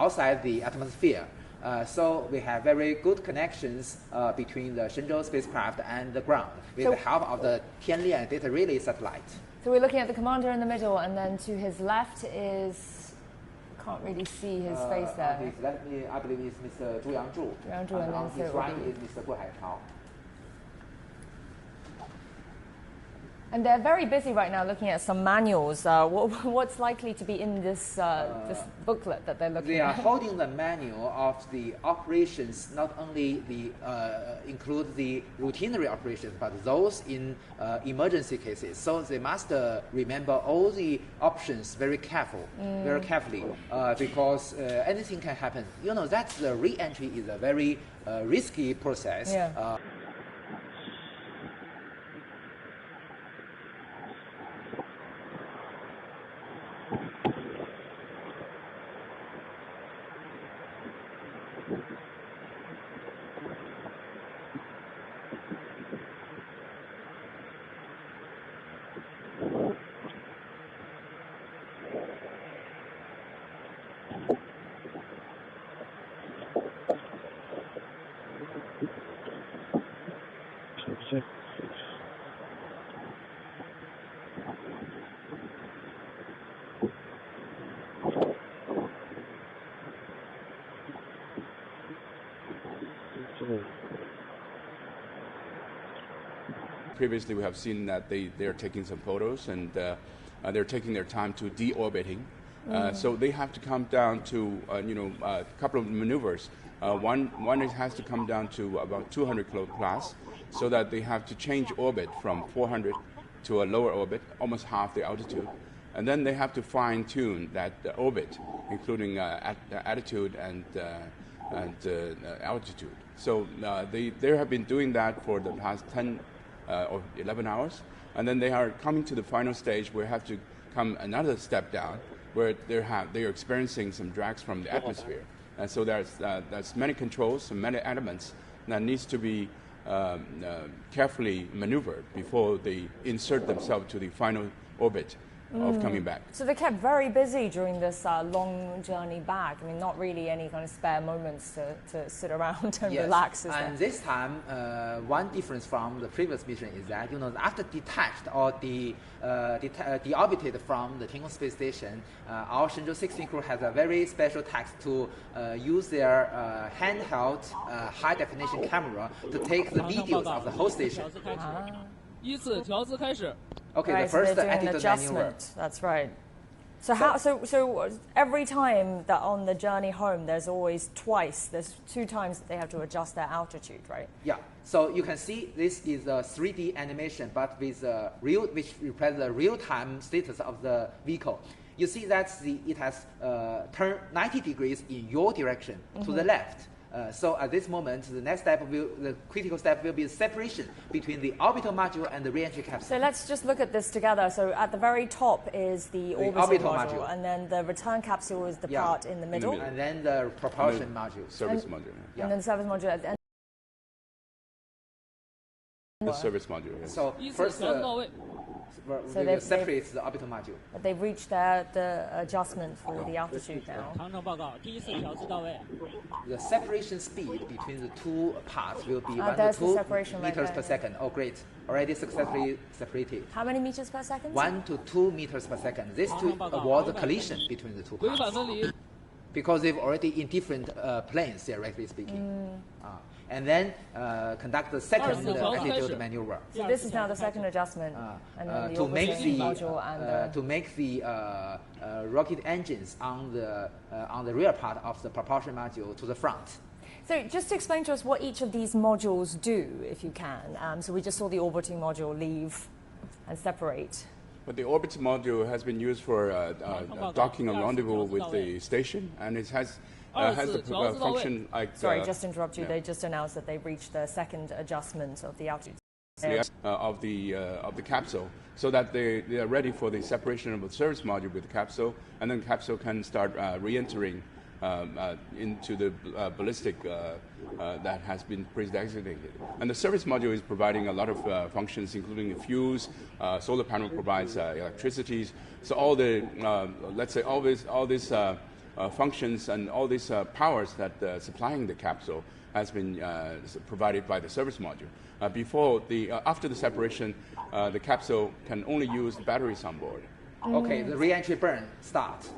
outside the atmosphere. So we have very good connections between the Shenzhou spacecraft and the ground with the help of the Tianlian data relay satellite. So we're looking at the commander in the middle, and then to his left is, can't really see his face there. On his left, I believe, is Mr. Zhu Yangzhu. And on his right is Mr. Guo Haichao. And they're very busy right now looking at some manuals. What's likely to be in this this booklet that they're looking at? They are holding the manual of the operations, not only include the routinary operations, but those in emergency cases. So they must remember all the options very carefully, because anything can happen. You know, that's the re-entry is a very risky process. Yeah. Previously, we have seen that they're taking some photos and they're taking their time to deorbiting. So they have to come down to a couple of maneuvers. One is has to come down to about 200 kilometers, so that they have to change orbit from 400 to a lower orbit, almost half the altitude, and then they have to fine tune that orbit, including attitude and altitude. So they have been doing that for the past 10 or 11 hours, and then they are coming to the final stage where they have to come another step down, where they're experiencing some drags from the atmosphere, and so there's many controls and many elements that needs to be carefully maneuvered before they insert themselves to the final orbit of coming back. So they kept very busy during this long journey back. I mean, not really any kind of spare moments to sit around and relax. And this time, one difference from the previous mission is that, you know, after detached or deorbited from the Tiangong space station, our Shenzhou-16 crew has a very special task to use their handheld high-definition camera to take the videos of the whole station. Okay, right, the first so they're doing attitude an maneuver. adjustment. That's right. So every time that on the journey home, there's always there's 2 times that they have to adjust their altitude, right? Yeah. So you can see this is a 3D animation, but with which represents the real-time status of the vehicle. You see that it has turned 90 degrees in your direction to the left. So at this moment, the critical step will be the separation between the orbital module and the re-entry capsule. So let's just look at this together. So at the very top is the orbital module, and then the return capsule is the part in the middle. And then the propulsion module. Service module. And then the service module at the end. The service module. Yes. So first, we will separate the orbital module. They've reached the adjustment for the altitude now. The separation speed between the 2 parts will be 1 to 2 meters per second. Oh, great. Already successfully separated. How many meters per second? 1 to 2 meters per second. This to avoid the collision between the 2 parts. Because they've already in different planes, theoretically speaking. And then conduct the second attitude maneuver. So this is now the second adjustment, and then to make the module and to make the rocket engines on the rear part of the propulsion module to the front. So just to explain to us what each of these modules do, if you can. So we just saw the orbiting module leave and separate. But the orbit module has been used for docking a rendezvous with the station, and it has the function like... Sorry, just to interrupt you. Yeah. They just announced that they've reached the second adjustment of the altitude. Of the capsule, so that they are ready for the separation of the service module with the capsule, and then capsule can start re-entering into the ballistic that has been pre-designated. And the service module is providing a lot of functions, including the fuels. Solar panel provides electricity. So all the let's say all this functions and all these powers that supplying the capsule has been provided by the service module. After the separation, the capsule can only use the batteries on board. Okay, the re-entry burn starts.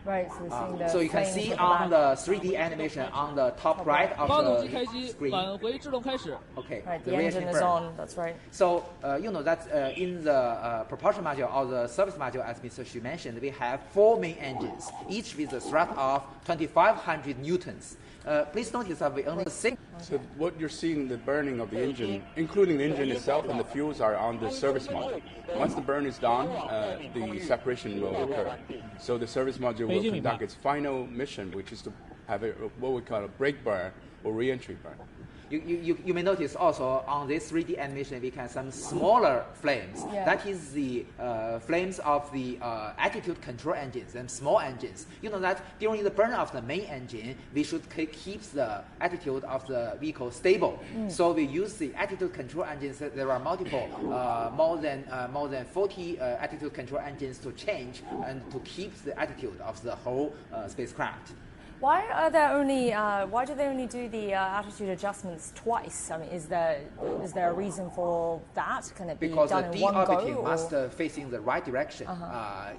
Right, so we're seeing the So you can flames see at the on back. the 3D animation on the top right of 发动机开 the 机， screen. 返回制动开始。 Okay, Right, the the re-entry engine is burn. on, that's right. So you know that in the propulsion module or the service module, as Mr. Xu mentioned, we have 4 main engines, each with a thrust of 2,500 newtons. Please notice that we only see. So what you're seeing, the burning of the engine, including the engine itself and the fuels, are on the service module. Once the burn is done, the separation will occur. So the service module will conduct its final mission, which is to have what we call a brake burn or re-entry burn. You may notice also on this 3D animation we can some smaller flames. Yeah. That is the flames of the attitude control engines and small engines. You know that during the burn of the main engine, we should keep the attitude of the vehicle stable. So we use the attitude control engines. There are multiple, more than 40 attitude control engines to change and to keep the attitude of the whole spacecraft. Why do they only do the attitude adjustments twice? I mean, is there a reason for that? Can it be Because done the in one go? de-orbiting must face in the right direction.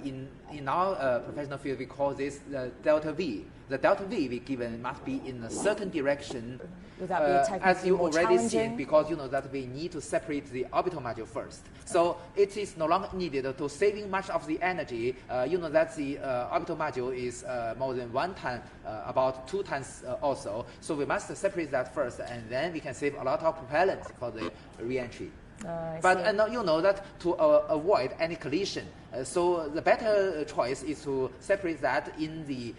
In our professional field, we call this the delta V. The delta V we given must be in a certain direction. Would that be technically as you more already seen, challenging? because you know that we need to separate the orbital module first. So it is no longer needed to saving much of the energy. You know that the orbital module is more than 1 ton, about 2 tons also. So we must separate that first, and then we can save a lot of propellant for the re-entry. But you know that to avoid any collision, so the better choice is to separate that in the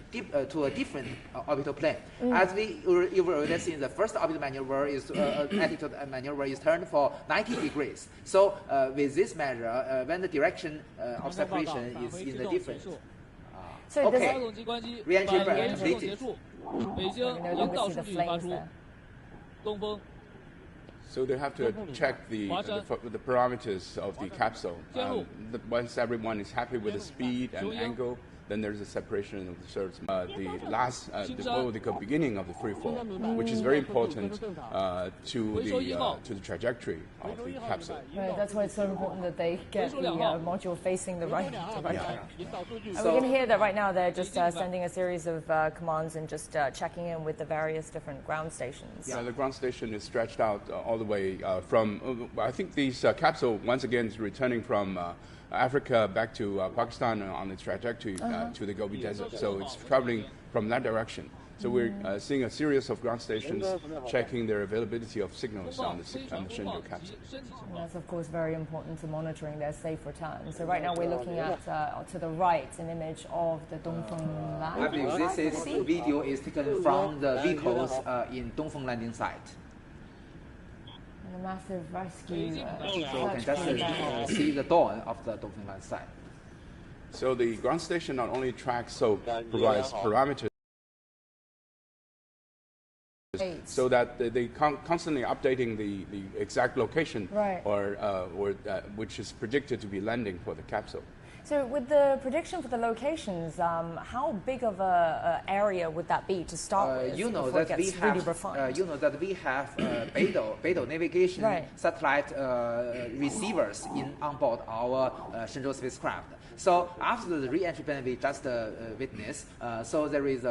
to a different orbital plane. As you've already seen, the first orbital maneuver is attitude maneuver is turned for 90 degrees. So with this measure, when the direction of separation is in the different. So Okay. 发动机关机， Re-entry 返 burn 回制动 completed. 结束。北京 We no 引 longer 导 see 数 the 据发 flames 出 there.，东风 So they have to check the parameters of the capsule. Once everyone is happy with the speed and angle, then there's a separation of the service. The beginning of the free fall, which is very important to the trajectory of the capsule. Right, that's why it's so important that they get the module facing the right direction. And So- we can hear that right now they're just sending a series of commands and just checking in with the various different ground stations. Yeah, the ground station is stretched out all the way from. I think this capsule once again is returning from Africa back to Pakistan on its trajectory to the Gobi Desert. So it's traveling from that direction. So we're seeing a series of ground stations checking their availability of signals on the Shenzhou capsule. And that's of course very important to monitoring their safe return. So right now we're looking at to the right an image of the Dongfeng land. I believe this video is taken from the vehicles in Dongfeng landing site. And a massive rescue So you search can crew there. just see the dawn of the Dongfeng landing site. So the ground station not only provides parameters, so that they constantly updating the exact location Right. or which is predicted to be landing for the capsule. So with the prediction for the locations, how big of a area would that be to start with? You know before it that we gets really have. refined? You know that we have Beidou navigation Right. satellite receivers on board our Shenzhou spacecraft. So after the re-entry plan we just witnessed, so there is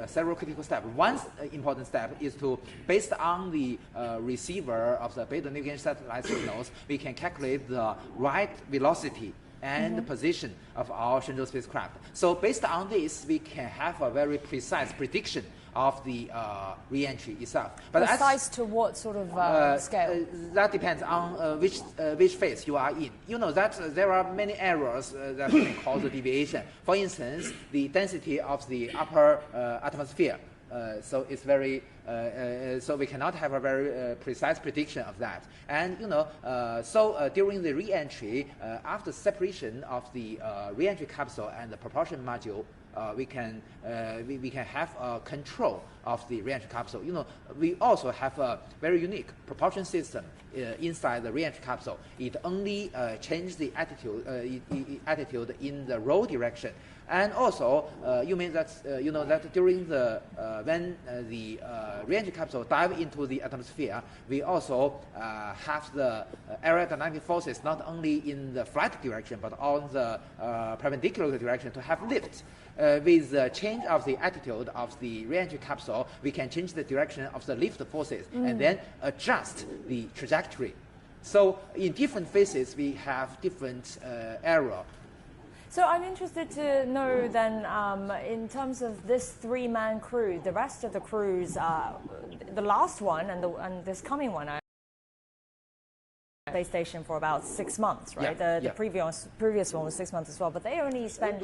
several critical steps. One important step is to, based on the receiver of the Beidou navigation satellite signals, we can calculate the right velocity and the position of our Shenzhou spacecraft. So based on this, we can have a very precise prediction of the re-entry itself. But Precise to what sort of scale? that depends on which phase you are in. You know that there are many errors that can cause a deviation. For instance, the density of the upper atmosphere. So it's very. So we cannot have a very precise prediction of that. And you know, during the re-entry, after separation of the re-entry capsule and the propulsion module, we can have control of the re-entry capsule. We also have a very unique propulsion system inside the re-entry capsule. It only changes the attitude in the roll direction. And also, you mean that that during the when the re-entry capsule dive into the atmosphere, we also have the aerodynamic forces not only in the flight direction but on the perpendicular direction to have lift. With the change of the attitude of the re-entry capsule, we can change the direction of the lift forces and then adjust the trajectory. So in different phases, we have different error. So I'm interested to know then, in terms of this three-man crew, the rest of the crews, the last one and this coming one, space station for about 6 months, right? The previous one was 6 months as well, but they only spent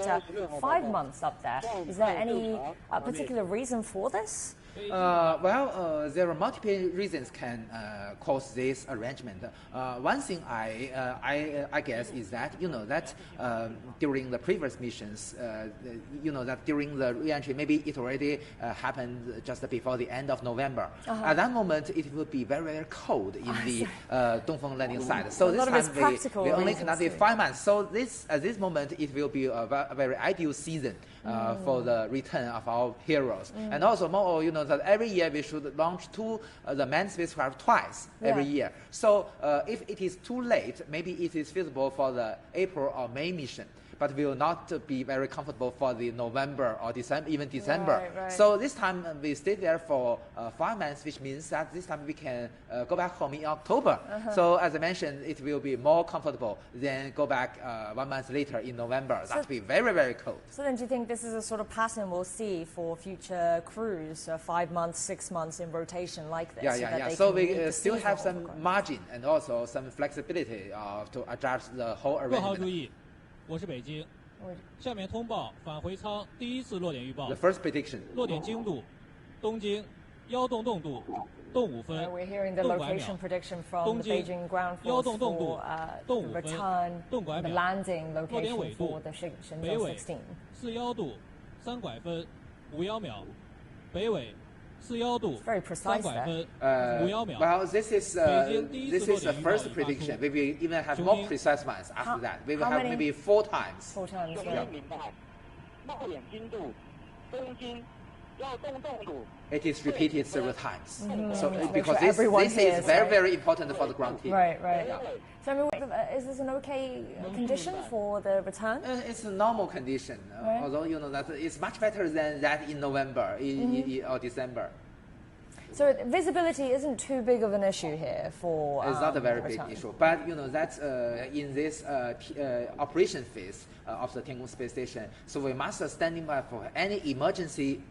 5 months up there. Is there any particular reason for this? There are multiple reasons can cause this arrangement. One thing I guess is that that during the previous missions, that during the re-entry, maybe it already happened just before the end of November. At that moment, it will be very, very cold in the Dongfeng landing site. So this time we only conducted 5 months. So at this moment, it will be a very ideal season for the return of our heroes. And also, more, that every year we should launch the manned spacecraft twice every year. So if it is too late, maybe it is feasible for the April or May mission, but will not be very comfortable for the November or December, even December. Right. So this time we stayed there for 5 months, which means that this time we can go back home in October. So as I mentioned, it will be more comfortable than go back 1 month later in November. That will be very, very cold. So then do you think this is a sort of pattern we'll see for future crews, 5 months, 6 months in rotation like this? So we still have some margin and also some flexibility to adjust the whole arrangement. 我是北京，下面通报返回舱第一次落点预报。 The first prediction. 落点经度，东经1动动度，动5分， We're hearing the 动拐 location 秒。 prediction from 东 the 经 Beijing ground 1 force 动动度 for 动 the 5分， return, 动拐 the 秒。 landing 落点纬 location 度 for the 北纬 Shenzhou-16. 41度3拐分51秒，北纬41度 Very precise 3拐分51秒。 Well, this is the first prediction. We will even have more precise ones after that. We will how have many? maybe 4 times. 4 times, yeah. It is repeated several times. So Make because sure everyone this hears, is very, right? very important for the ground team. Right. So I mean, is this an okay condition for the return? It's a normal condition, Right. although that it's much better than that in November or December. So visibility isn't too big of an issue here for It's not a very the big return. issue, but that's in this operation phase of the Tiangong space station. So we must standing by for any emergency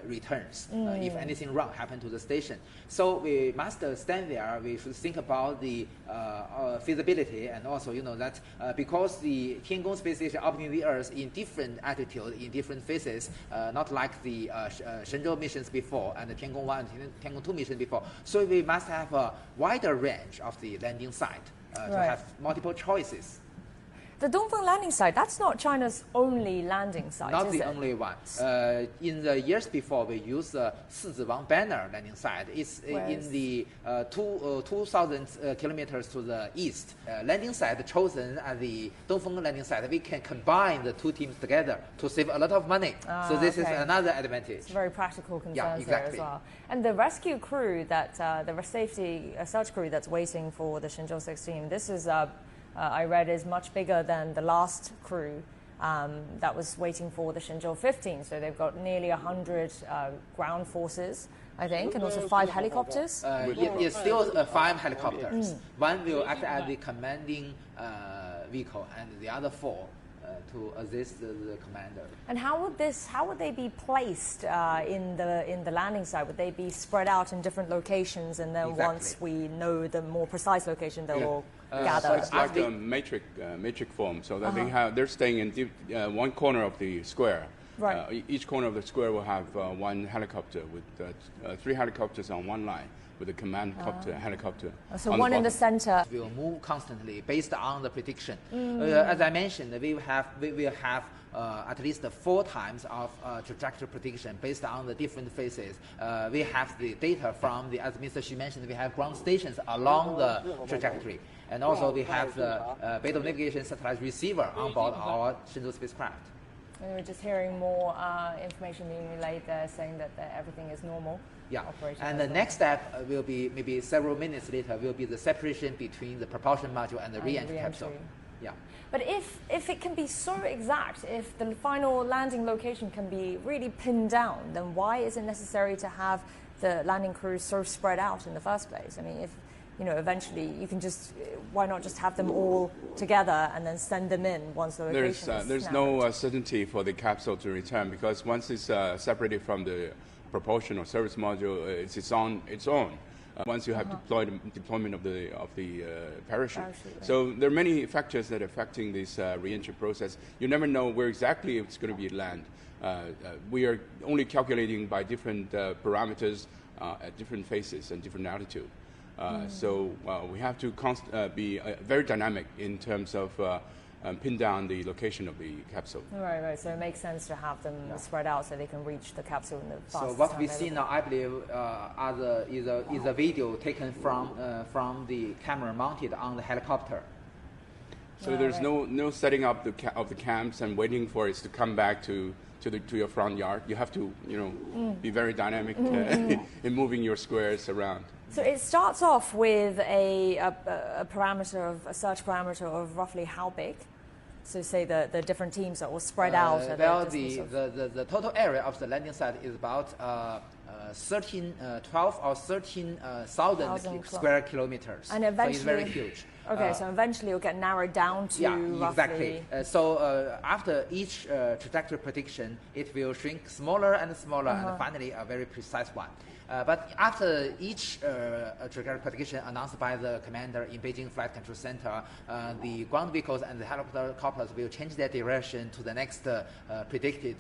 returns if anything wrong happened to the station. So we must stand there. We should think about the feasibility and also that because the Tiangong space station orbiting the Earth in different altitude, in different phases, not like the Shenzhou missions before and the Tiangong 1 and Tiangong 2 mission before. So we must have a wider range of the landing site to have multiple choices. The Dongfeng landing site, that's not China's only landing site, Not is the it? only one. In the years before, we used the Sizhiwang Banner landing site. It's in the 2,000 kilometers to the east. Landing site chosen as the Dongfeng landing site. We can combine the two teams together to save a lot of money. So this is another advantage. It's very practical concerns exactly. there as well. And the rescue crew, the safety search crew that's waiting for the Shenzhou-16, this is I read is much bigger than the last crew that was waiting for the Shenzhou-15. So they've got nearly 100 ground forces, I think, and also 5 helicopters. It's still 5 helicopters. One will act as the commanding vehicle, and the other 4 to assist the commander. And how would they be placed in the landing site? Would they be spread out in different locations, and then once we know the more precise location, they will gather? So it's like a matrix form, so that they're staying in one corner of the square. Right. Each corner of the square will have one helicopter with 3 helicopters on one line with a command helicopter. So one in the center. Will move constantly based on the prediction. As I mentioned, we will have at least 4 times of trajectory prediction based on the different phases. We have the data from as Mr. Xu mentioned, we have ground stations along the trajectory. And also we have the beidou navigation satellite receiver on board our Shenzhou spacecraft. And we're just hearing more information being relayed there saying that everything is normal. Yeah, and the next step will be maybe several minutes later will be the separation between the propulsion module and the re-entry capsule. Yeah. But if it can be so exact, if the final landing location can be really pinned down, then why is it necessary to have the landing crews so spread out in the first place? I mean, if eventually you can why not just have them all together and then send them in once the location is There's no certainty for the capsule to return, because once it's separated from the propulsion or service module, it's on its own. Once you have deployment of the parachute. So there are many factors that are affecting this re-entry process. You never know where exactly it's going to be land. We are only calculating by different parameters at different phases and different altitude. So we have to be very dynamic in terms of pin down the location of the capsule. Right. So it makes sense to have them spread out so they can reach the capsule in the fastest time. So what we see now, I believe, is a video taken from the camera mounted on the helicopter. So there's no setting up of the camps and waiting for it to come back to your front yard. You have to be very dynamic in moving your squares around. So it starts off with a search parameter of roughly how big? So say the different teams are all spread out. Well, the total area of the landing site is about 12 or 13,000 square kilometers. And eventually, so it's very huge. Okay, so eventually it'll get narrowed down to roughly... exactly. So after each trajectory prediction, it will shrink smaller and smaller, and finally a very precise one. But after each trajectory prediction announced by the commander in Beijing Flight Control Center, the ground vehicles and the helicopters will change their direction to the next predicted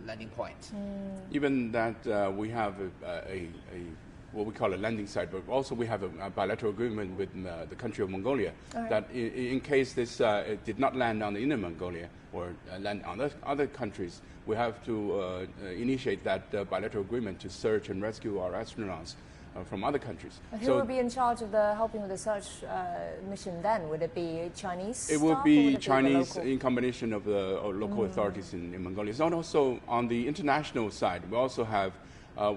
landing point. Even that, we have what we call a landing site, but also we have a bilateral agreement with the country of Mongolia that in case this it did not land on the Inner Mongolia or land on other countries, we have to initiate that bilateral agreement to search and rescue our astronauts from other countries. Who would be in charge of helping with the search mission then? Would it be Chinese It would be Chinese in combination of the local authorities in Mongolia. So also on the international side, we also have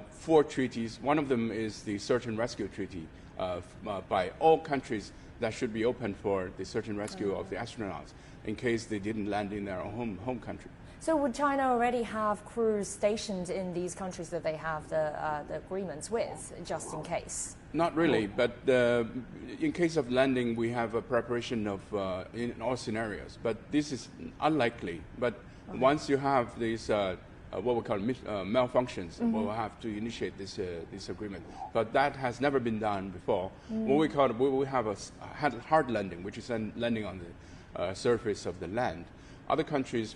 4 treaties. One of them is the Search and Rescue Treaty by all countries that should be open for the search and rescue of the astronauts in case they didn't land in their home country. So would China already have crews stationed in these countries that they have the agreements with, just in case? Not really, but in case of landing, we have a preparation of in all scenarios. But this is unlikely. But once you have these what we call malfunctions, we'll have to initiate this agreement. But that has never been done before. What we call we have a hard landing, which is landing on the surface of the land. Other countries,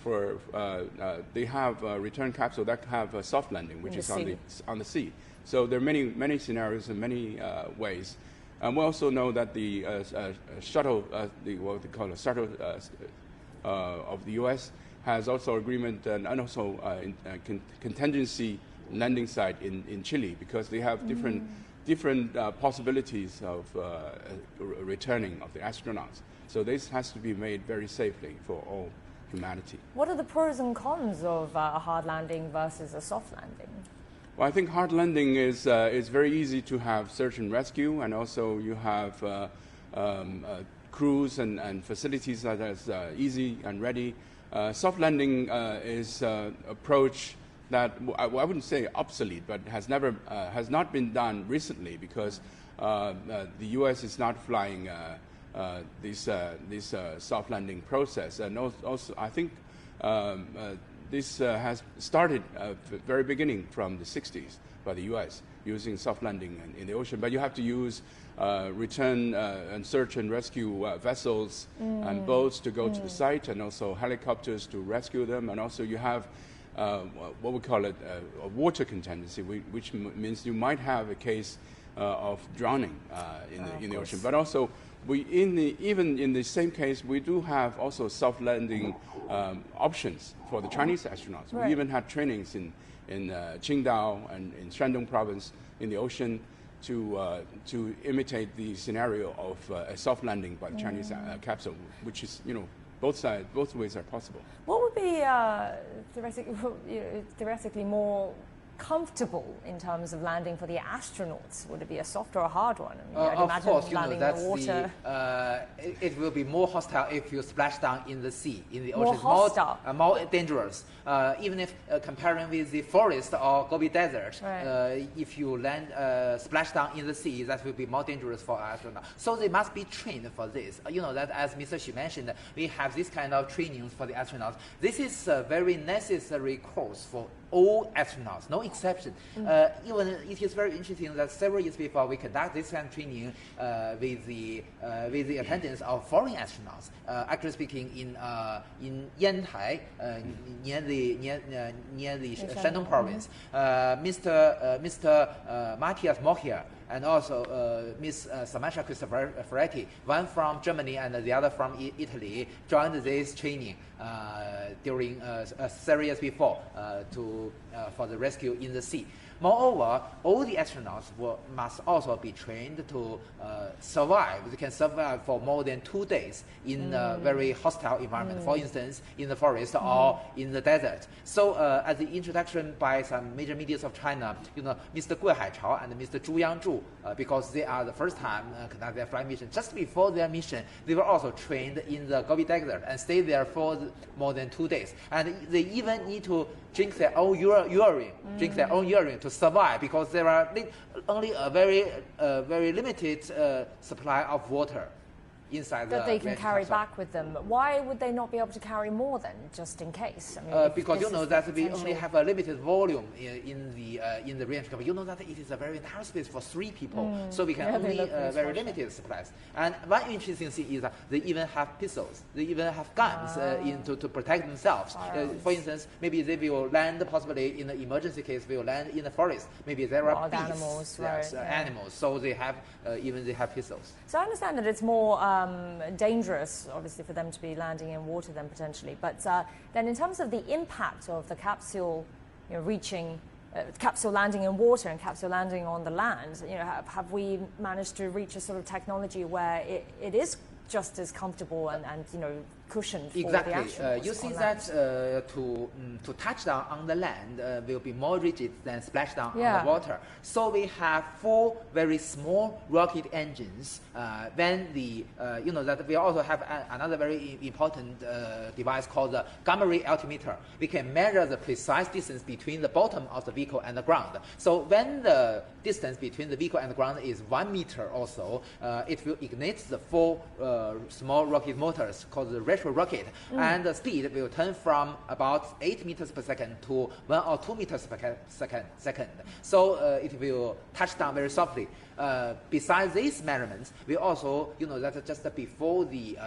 they have a return capsule that have a soft landing, which is on the sea. So there are many scenarios and many ways. And we also know that the shuttle, what they call a shuttle of the U.S. has also agreement and also contingency landing site in Chile, because they have different possibilities of returning of the astronauts. So this has to be made very safely for all humanity. What are the pros and cons of a hard landing versus a soft landing? Well, I think hard landing is very easy to have search and rescue, and also you have crews and facilities that is easy and ready. Soft landing is an approach that I wouldn't say obsolete, but has not been done recently, because the U.S. is not flying this soft landing process, and also I think this has started at the very beginning from the 60s by the U.S. using soft landing in the ocean. But you have to use return and search and rescue vessels and boats to go to the site, and also helicopters to rescue them, and also you have what we call it a water contingency, which means you might have a case of drowning in the ocean. But also, even in the same case, we do have also soft-landing options for the Chinese astronauts. Right. We even had trainings in Qingdao and in Shandong province in the ocean to imitate the scenario of a soft landing by the Chinese capsule, which is, both ways are possible. What would be theoretically more comfortable in terms of landing for the astronauts? Would it be a soft or a hard one? I'd of imagine course, landing in the water. It will be more hostile if you splash down in the sea, in the More ocean. hostile. More dangerous. Even if comparing with the forest or Gobi Desert, Right. if you land splash down in the sea, that will be more dangerous for astronauts. So they must be trained for this. That as Mr. Xu mentioned, we have this kind of trainings for the astronauts. This is a very necessary course for all astronauts, no exception. Even it is very interesting that several years before we conduct this kind of training with the attendance of foreign astronauts. Actually speaking, in Yantai, near the Shandong province, Mr. Matthias Mochier and also Miss Samantha Cristoforetti, one from Germany and the other from Italy, joined this training during several years before for the rescue in the sea. Moreover, all the astronauts must also be trained to survive. They can survive for more than 2 days in a very hostile environment, for instance, in the forest or in the desert. So at the introduction by some major media of China, Mr. Gui Haichao and Mr. Zhu Yangzhu, because they are the first time conduct their flight mission, just before their mission, they were also trained in the Gobi Desert and stayed there for more than 2 days. And they even need to drink their own urine to survive, because there are only a very limited supply of water inside that the they can reactor carry capsule. back with them. Why would they not be able to carry more then, just in case? I mean, because this is that the we only potential- have a limited volume in the reactor capsule. That it is a very narrow space for 3 people, so we can Yeah, they only look really very special. limited supplies. And one interesting thing is that they even have pistols. They even have guns to protect themselves. For instance, maybe they will land possibly in an emergency case. They will land in the forest. Maybe there are Wild beasts, animals, yes, right, animals. So they have they have pistols. So I understand that it's more dangerous, obviously, for them to be landing in water than potentially. But then in terms of the impact of the capsule reaching, capsule landing in water and capsule landing on the land, have we managed to reach a sort of technology where it is just as comfortable and cushioned for the astronauts? You see on that to touch down on the land will be more rigid than splash down on the water. So we have 4 very small rocket engines. Then that we also have another very important device called the gamma ray altimeter. We can measure the precise distance between the bottom of the vehicle and the ground. So when the distance between the vehicle and the ground is 1 meter or so, it will ignite the 4 small rocket motors called the retro rocket, and the speed will turn from about 8 meters per second to 1 or 2 meters per second. So it will touch down very softly. Besides these measurements, we also, that just before the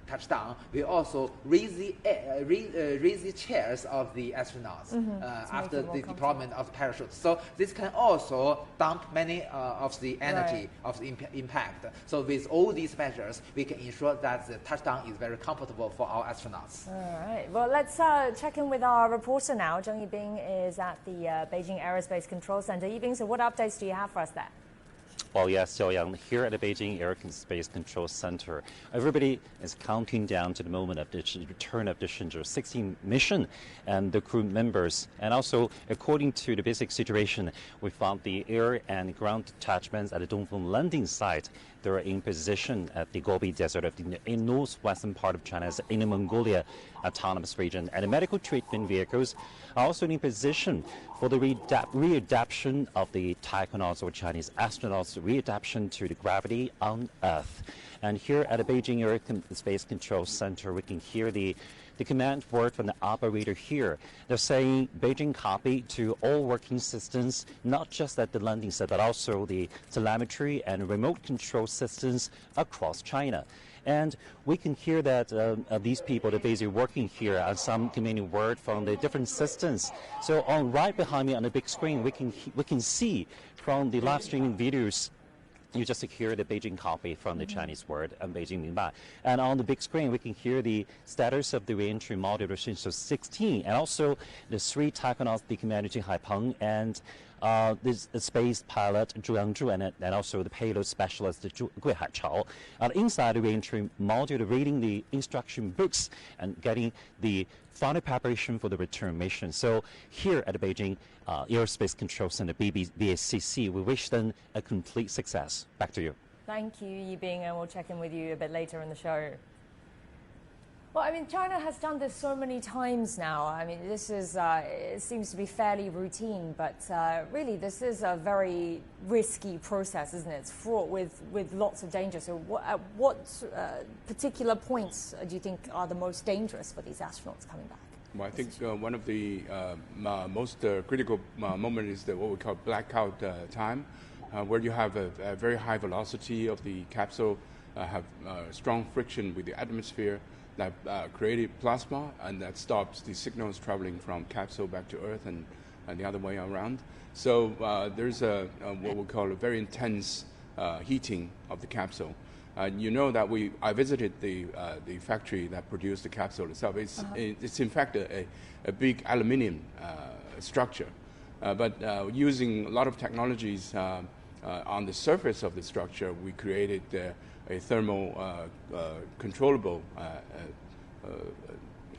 touchdown, we also raise the chairs of the astronauts after the deployment of parachutes. So this can also dump many of the energy of the impact. So with all these measures, we can ensure that the touchdown is very comfortable for our astronauts. All right. Well, let's check in with our reporter now. Zheng Yibing is at the Beijing Aerospace Control Center. Yibing, so what updates do you have for us there? Well, yes, Xiaoyang, here at the Beijing Aerospace Control Center, everybody is counting down to the moment of the return of the Shenzhou-16 mission and the crew members. And also, according to the basic situation, we found the air and ground detachments at the Dongfeng landing site. They're in position at the Gobi Desert of the northwestern part of China's Inner Mongolia autonomous region. And the medical treatment vehicles are also in position for the readaptation of the taikonauts or Chinese astronauts, readaptation to the gravity on Earth. And here at the Beijing Aerospace Control Center, we can hear the command word from the operator here. They're saying Beijing copy to all working systems, not just at the landing site, but also the telemetry and remote control systems across China. And we can hear that these people, they're basically working here on some communicating word from the different systems. So on right behind me on the big screen, we can see from the live streaming videos, you just hear the Beijing copy from the Chinese word and Beijing Minbai. And on the big screen, we can hear the status of the reentry module Shenzhou-16 and also the 3 taikonauts, the commander Haipeng and the space pilot Zhu Yangzhu and also the payload specialist Gui Haichao. Inside the reentry module, reading the instruction books and getting the final preparation for the return mission. So here at the Beijing Aerospace Control Center, BACC, we wish them a complete success. Back to you. Thank you, Yibing, and we'll check in with you a bit later in the show. Well, I mean, China has done this so many times now. I mean, this is, it seems to be fairly routine, but really this is a very risky process, isn't it? It's fraught with lots of danger. So what particular points do you think are the most dangerous for these astronauts coming back? Well, I think one of the most critical moment is what we call blackout time, where you have a very high velocity of the capsule, have strong friction with the atmosphere, that created plasma, and that stops the signals traveling from capsule back to Earth and the other way around. So there's what we call a very intense heating of the capsule. You know that I visited the factory that produced the capsule itself. It's in fact a big aluminium structure, but using a lot of technologies on the surface of the structure, we created a thermal controllable,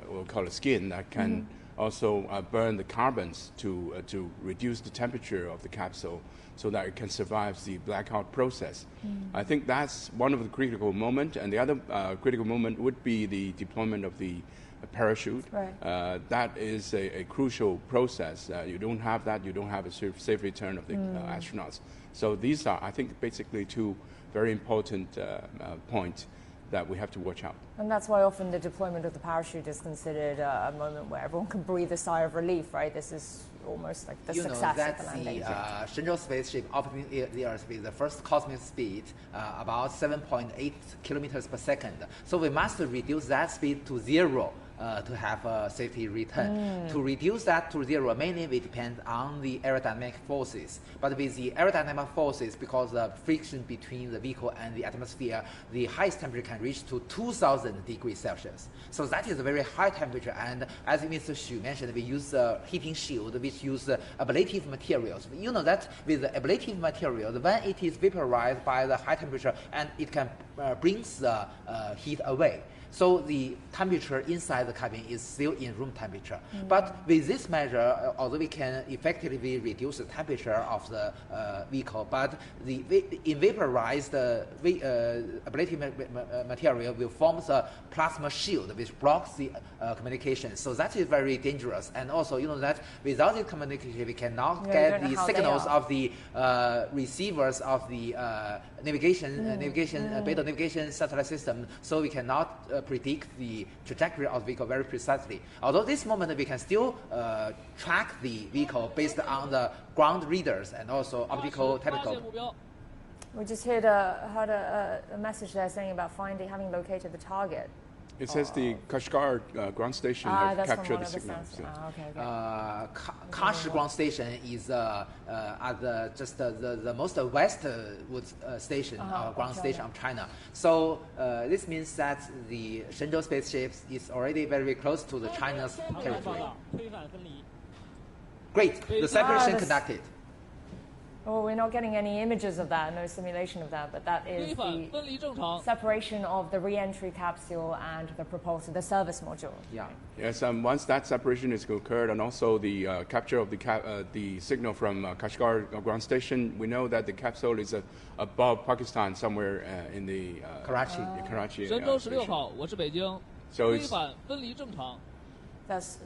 we'll call it skin, that can also burn the carbons to reduce the temperature of the capsule so that it can survive the blackout process. I think that's one of the critical moments, and the other critical moment would be the deployment of the parachute. Right. That is a crucial process. You don't have that, you don't have a safe return of the astronauts. So these are, I think, basically 2 very important points that we have to watch out. And that's why often the deployment of the parachute is considered a moment where everyone can breathe a sigh of relief, right? This is almost like the success of the landing. Shenzhou spaceship operating the airspace, the first cosmic speed, about 7.8 kilometers per second. So we must reduce that speed to 0. To have a safety return. To reduce that to 0, mainly we depend on the aerodynamic forces. But with the aerodynamic forces, because the friction between the vehicle and the atmosphere, the highest temperature can reach to 2,000 degrees Celsius. So that is a very high temperature. And as Mr. Xu mentioned, we use a heating shield, which use ablative materials. You know that with the ablative material, when it is vaporized by the high temperature, and it can bring the heat away. So the temperature inside the cabin is still in room temperature. But with this measure, although we can effectively reduce the temperature of the vehicle, but the vaporized ablative material will form a plasma shield which blocks the communication. So that is very dangerous. And also, you know that without the communication, we cannot get the signals of the receivers of the Beidou navigation satellite system. So we cannot predict the trajectory of the vehicle very precisely. Although this moment we can still track the vehicle based on the ground readers and also optical telescope. We just heard a message there saying about having located the target. It says the Kashgar ground station have captured the signals. Kashi ground station is at the most westwood station, ground station of China. So this means that the Shenzhou spaceship is already very close to the China's territory. Great, the separation conducted. Well, we're not getting any images of that, no simulation of that, but that is the separation of the re-entry capsule and the propulsor, the service module. Yeah. Yes, once that separation is occurred, and also the capture of the signal from Kashgar ground station, we know that the capsule is above Pakistan, somewhere in the Karachi. Karachi. 神舟16号，我是北京， So 规 it's 范分离正常。 That's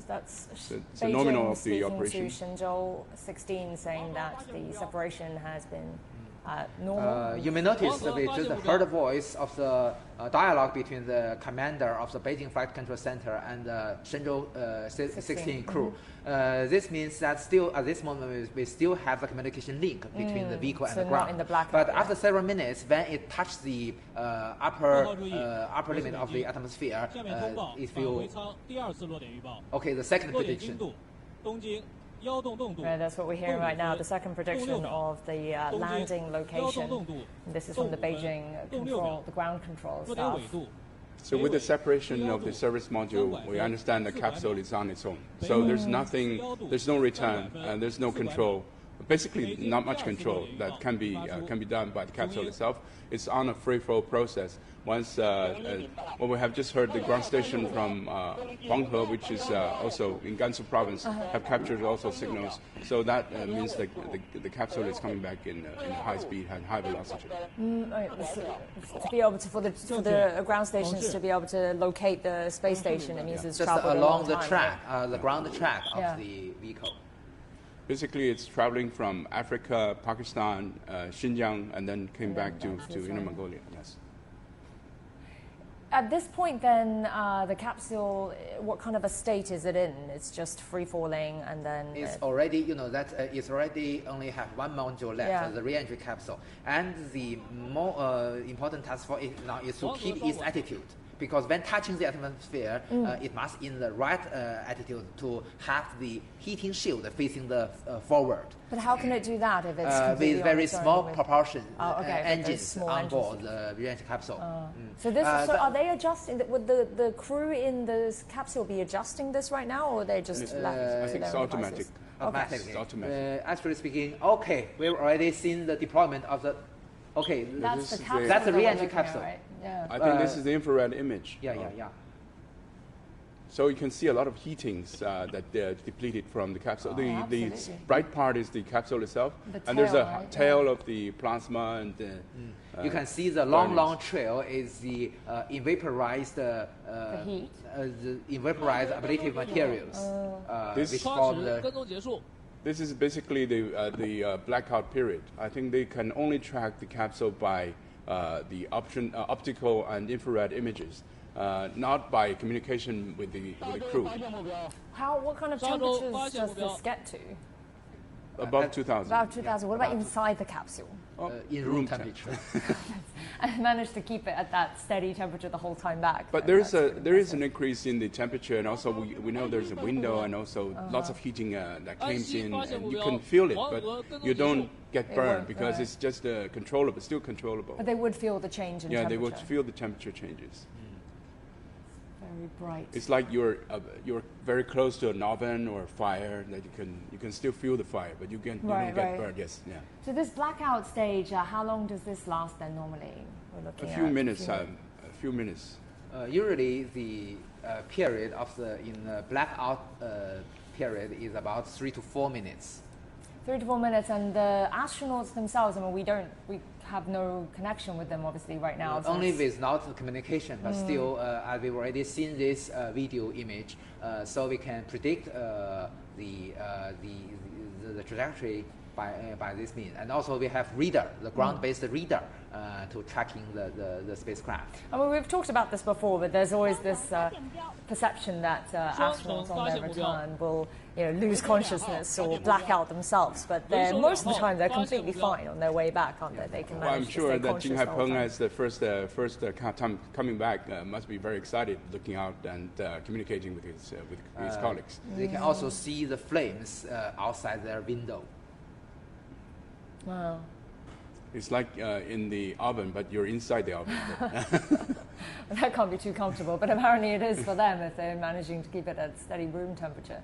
a nominal Beijing of the speaking operation. to Shenzhou-16, saying that the separation has been normal? You may notice that we just heard the voice of the dialogue between the commander of the Beijing Flight Control Center and the Shenzhou-16 crew. This means that still at this moment we still have the communication link between the vehicle and the ground. Not in the blackout, but after several minutes, when it touched the upper limit of the atmosphere, it will. Okay, the second prediction. Right, that's what we're hearing right now, the second prediction of the landing location. This is from the Beijing control, the ground control staff. So with the separation of the service module, we understand the capsule is on its own. So there's nothing, there's no return, and there's no control. Basically, not much control that can be done by the capsule itself. It's on a free-flow process. Once, well, we have just heard the ground station from Huanghe, which is also in Gansu province, have captured also signals. So that means that the capsule is coming back in high speed and high velocity. Right, to be able to, for the ground stations to be able to locate the space station, it means it's just traveled along the time, track, right? the ground track of the vehicle. Basically, it's traveling from Africa, Pakistan, Xinjiang, and then came back to Inner Mongolia. Yes. At this point, then, the capsule, what kind of a state is it in? It's just free falling, and then it's already, you know, that it's already only have one module left, the re-entry capsule, and the more important task for it now is to keep its attitude. Because when touching the atmosphere, it must in the right attitude to have the heating shield facing the forward. But how can it do that if it's with very small proportion engines on board the re-entry capsule? So this, so are they adjusting? Would the crew in this capsule be adjusting this right now, or are they just left? I think it's automatic. Automatically. It's automatic. Actually speaking, okay, we've already seen the deployment of the. Okay, that's the capsule. That's the re-entry capsule. Right? Yeah. I think this is the infrared image. Yeah. So you can see a lot of heatings that they're depleted from the capsule. The bright part is the capsule itself, and there's a tail of the plasma, and you can see the long trail is the evaporized the heat, the evaporized ablative materials. This is basically the blackout period. I think they can only track the capsule by the optical and infrared images, not by communication with the crew. What kind of temperatures does this get to? Above 2,000. About 2,000. What about inside the capsule? In room temperature. I managed to keep it at that steady temperature the whole time back. But there is an increase in the temperature, and also we know there's a window, and also lots of heating that comes in, and you can feel it, but you don't get burned because it's just controllable, still controllable. But they would feel the change in temperature. Yeah, they would feel the temperature changes. Very bright. It's like you're very close to an oven or a fire that you can still feel the fire, but you don't get burned. Yes, yeah. So this blackout stage, how long does this last then normally? We're looking a few minutes. A few minutes. Usually the period of the blackout period is about 3 to 4 minutes. 3 to 4 minutes, and the astronauts themselves. I mean, we have no connection with them obviously right now. So only without communication, but still, as we've already seen this video image, so we can predict the trajectory by this means. And also we have radar, the ground-based radar, to tracking the spacecraft. I mean, we've talked about this before, but there's always this perception that astronauts on their return will lose consciousness or black out themselves. But most of the time they're completely fine on their way back, aren't they? They can manage I'm sure to stay that Jing conscious Haipeng, as the first time coming back, must be very excited, looking out and communicating with his colleagues. They can also see the flames outside their window. Wow. It's like in the oven, but you're inside the oven. That can't be too comfortable, but apparently it is for them if they're managing to keep it at steady room temperature.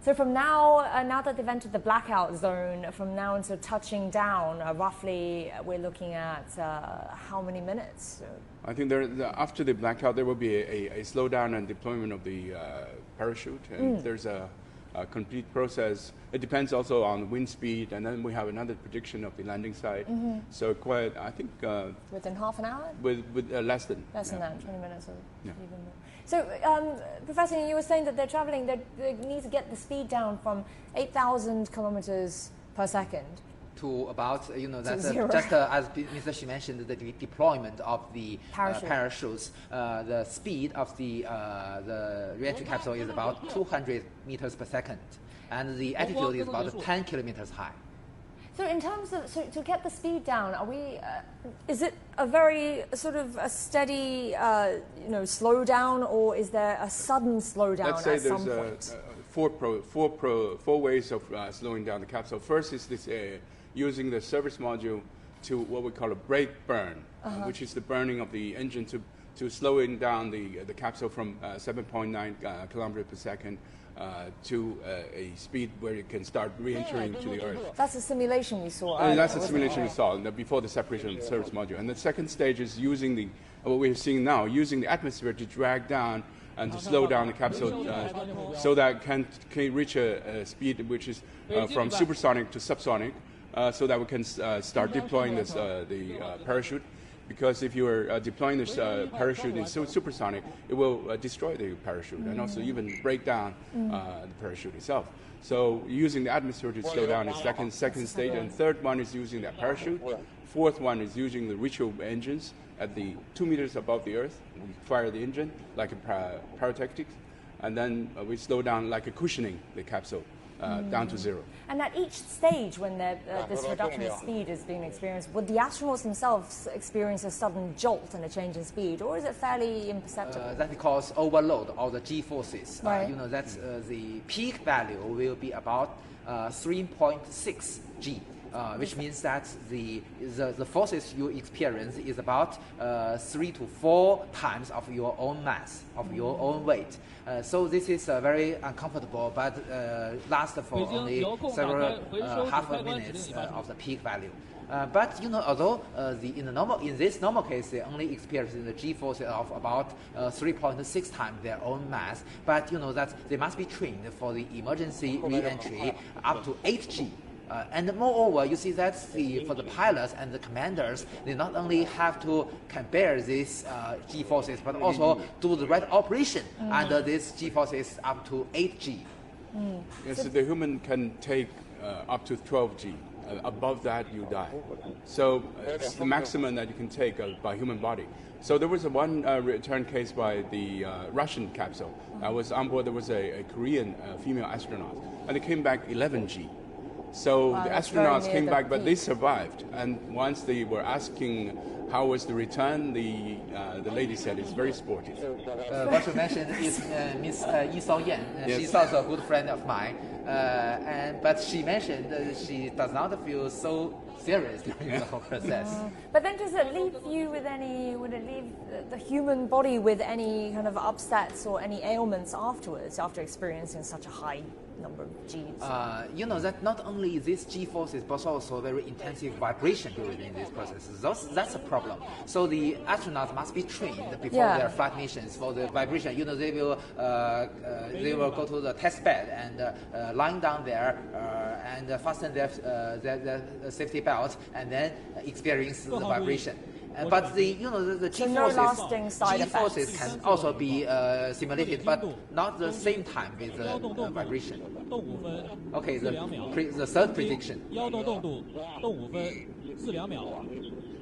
So from now, now that they've entered the blackout zone, from now until touching down, roughly we're looking at how many minutes? I think after the blackout, there will be a slowdown and deployment of the parachute, and there's a complete process. It depends also on the wind speed, and then we have another prediction of the landing site. So quite, I think, within half an hour. With less than that, 20 minutes or even more. So, Professor, you were saying that they're traveling. They need to get the speed down from 8,000 kilometers per second to about that's zero. just as Mr. Xu mentioned, the deployment of the parachutes. The speed of the re-entry capsule is about 200 meters per second, and the altitude is about 10 kilometers high. So in terms of, to get the speed down, are we, is it a very sort of a steady, slowdown, or is there a sudden slowdown Let's say at some point? Four ways of slowing down the capsule. First is this using the service module to what we call a brake burn, which is the burning of the engine to slowing down the capsule from 7.9 kilometers per second to a speed where it can start re-entering to the Earth. That's a simulation we saw. That's the simulation we saw before the separation of the service module. And the second stage is using what we're seeing now, using the atmosphere to drag down and to slow down the capsule so that can reach a speed which is from supersonic to subsonic, so that we can start deploying the parachute. Because if you are deploying this parachute in supersonic, it will destroy the parachute and also even break down the parachute itself. So using the atmosphere to slow down is second stage, and third one is using that parachute. Fourth one is using the ritual engines at the 2 meters above the Earth. We fire the engine like a pyrotechnics, and then we slow down like a cushioning the capsule down to zero. And at each stage, when this reduction of speed is being experienced, would the astronauts themselves experience a sudden jolt and a change in speed, or is it fairly imperceptible? That is called overload or the G-forces. Right. That's the peak value will be about 3.6 G. Which means that the forces you experience is about 3 to 4 times of your own mass, of your own weight. So this is very uncomfortable, but lasts for only several half a minute of the peak value. But although in this normal case they only experience the G-forces of about 3.6 times their own mass, but that they must be trained for the emergency re-entry up to 8 G. And moreover, you see that for the pilots and the commanders, they not only have to compare these G-forces, but also do the right operation under these G-forces up to 8 G. Yes, so the human can take up to 12 G. Above that, you die. So it's the maximum that you can take by human body. So there was one return case by the Russian capsule. I was on board. There was a Korean female astronaut, and it came back 11 G. So the astronauts came back, but they survived. And once they were asking how was the return, the lady said it's very sportive. What you mentioned is Miss Yi Sao-Yan. Yes. She's also a good friend of mine. But she mentioned she does not feel so serious during the whole process. But then does it leave you with would it leave the human body with any kind of upsets or any ailments afterwards, after experiencing such a high number of Gs? That not only these G-forces, but also very intensive vibration during these processes. That's a problem. So the astronauts must be trained before their flight missions for the vibration. They will go to the test bed and lying down there and fasten their safety belts and then experience the vibration. But the G-forces can also be simulated, but not the same time with the vibration. Okay, the third prediction.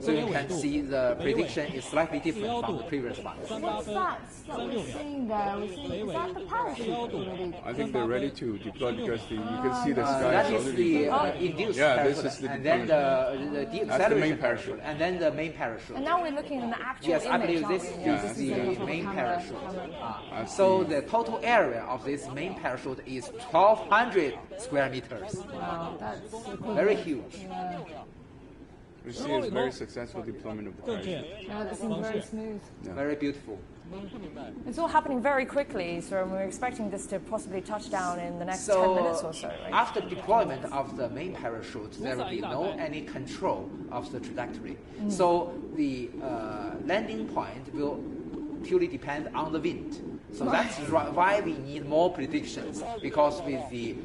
So you can see the prediction is slightly different from the previous one. What's that we're seeing there? Is that the parachute? I think they're ready to deploy because you can see the sky. That is the induced parachute, this is the and then the deceleration parachute, and then the main parachute. And now we're looking at an actual Yes, I image, believe aren't this we? is the main parachute. So the total area of this main parachute is 1,200 square meters. Wow, that's Very huge. We see a very successful deployment of the parachute. Yeah, that seems very smooth. Very beautiful. It's all happening very quickly, so we're expecting this to possibly touch down in the next 10 minutes or so, right? After deployment of the main parachute, there will be no any control of the trajectory. So the landing point will purely depend on the wind. So that's why we need more predictions, because with the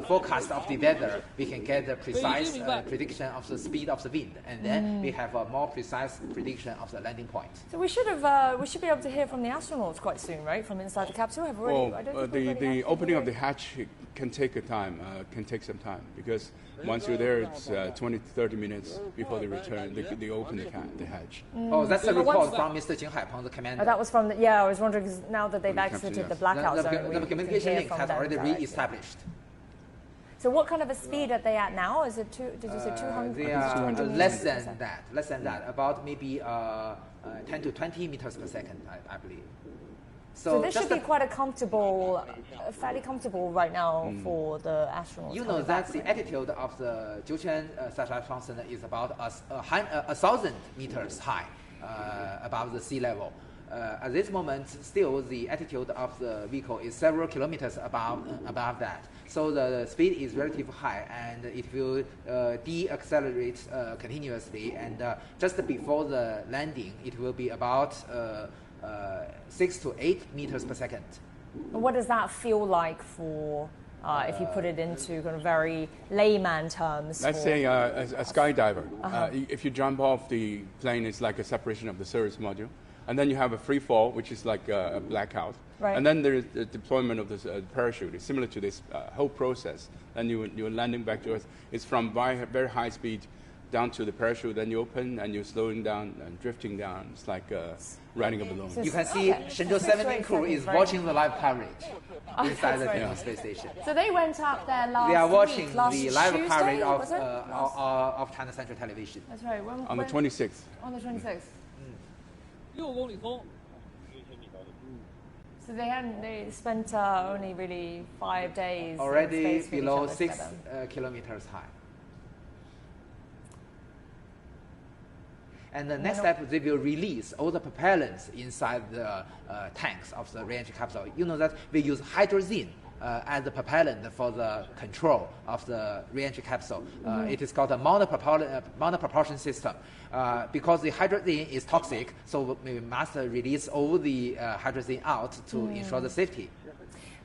forecast of the weather, we can get a precise prediction of the speed of the wind, and then we have a more precise prediction of the landing point. So we should be able to hear from the astronauts quite soon, right? From inside the capsule. The opening of the hatch can take some time, because once you're there, it's 20 to 30 minutes before they return. They open the hatch. Oh, that's a report from Mr. Jing Haipeng, the commander. That was from I was wondering, because now that they've exited the blackout zone, the communication link has already re-established. So what kind of a speed are they at now? Is it did you say 200? They are less than that, about maybe 10 to 20 meters per second, I believe. So this should be quite fairly comfortable right now for the astronauts. You know that the altitude of the Jiuquan satellite launch center is about 1,000 meters high above the sea level. At this moment, still the altitude of the vehicle is several kilometers above that. So the speed is relatively high, and it will de-accelerate continuously. And just before the landing, it will be about 6 to 8 meters per second. What does that feel like for, if you put it into kind of very layman terms? Let's say a skydiver. If you jump off the plane, it's like a separation of the service module. And then you have a free fall, which is like a blackout. Right. And then there is the deployment of this parachute. It's similar to this whole process. Then you're landing back to Earth. It's from very high speed down to the parachute, then you open and you're slowing down and drifting down. It's like riding a balloon. You can see Shenzhou-17 crew is watching the live coverage inside the space station. So they went up there last They are watching the live Tuesday, coverage of China Central Television. That's right. On the 26th. On the 26th. 6公里风。 So they spent only really 5 days already in space below with each other 6 kilometers high. And the next step, they will release all the propellants inside the tanks of the re-entry capsule. You know that we use hydrazine as the propellant for the control of the re-entry capsule. It is called a monopropulsion system. Because the hydrazine is toxic, so we must release all the hydrazine out to ensure the safety.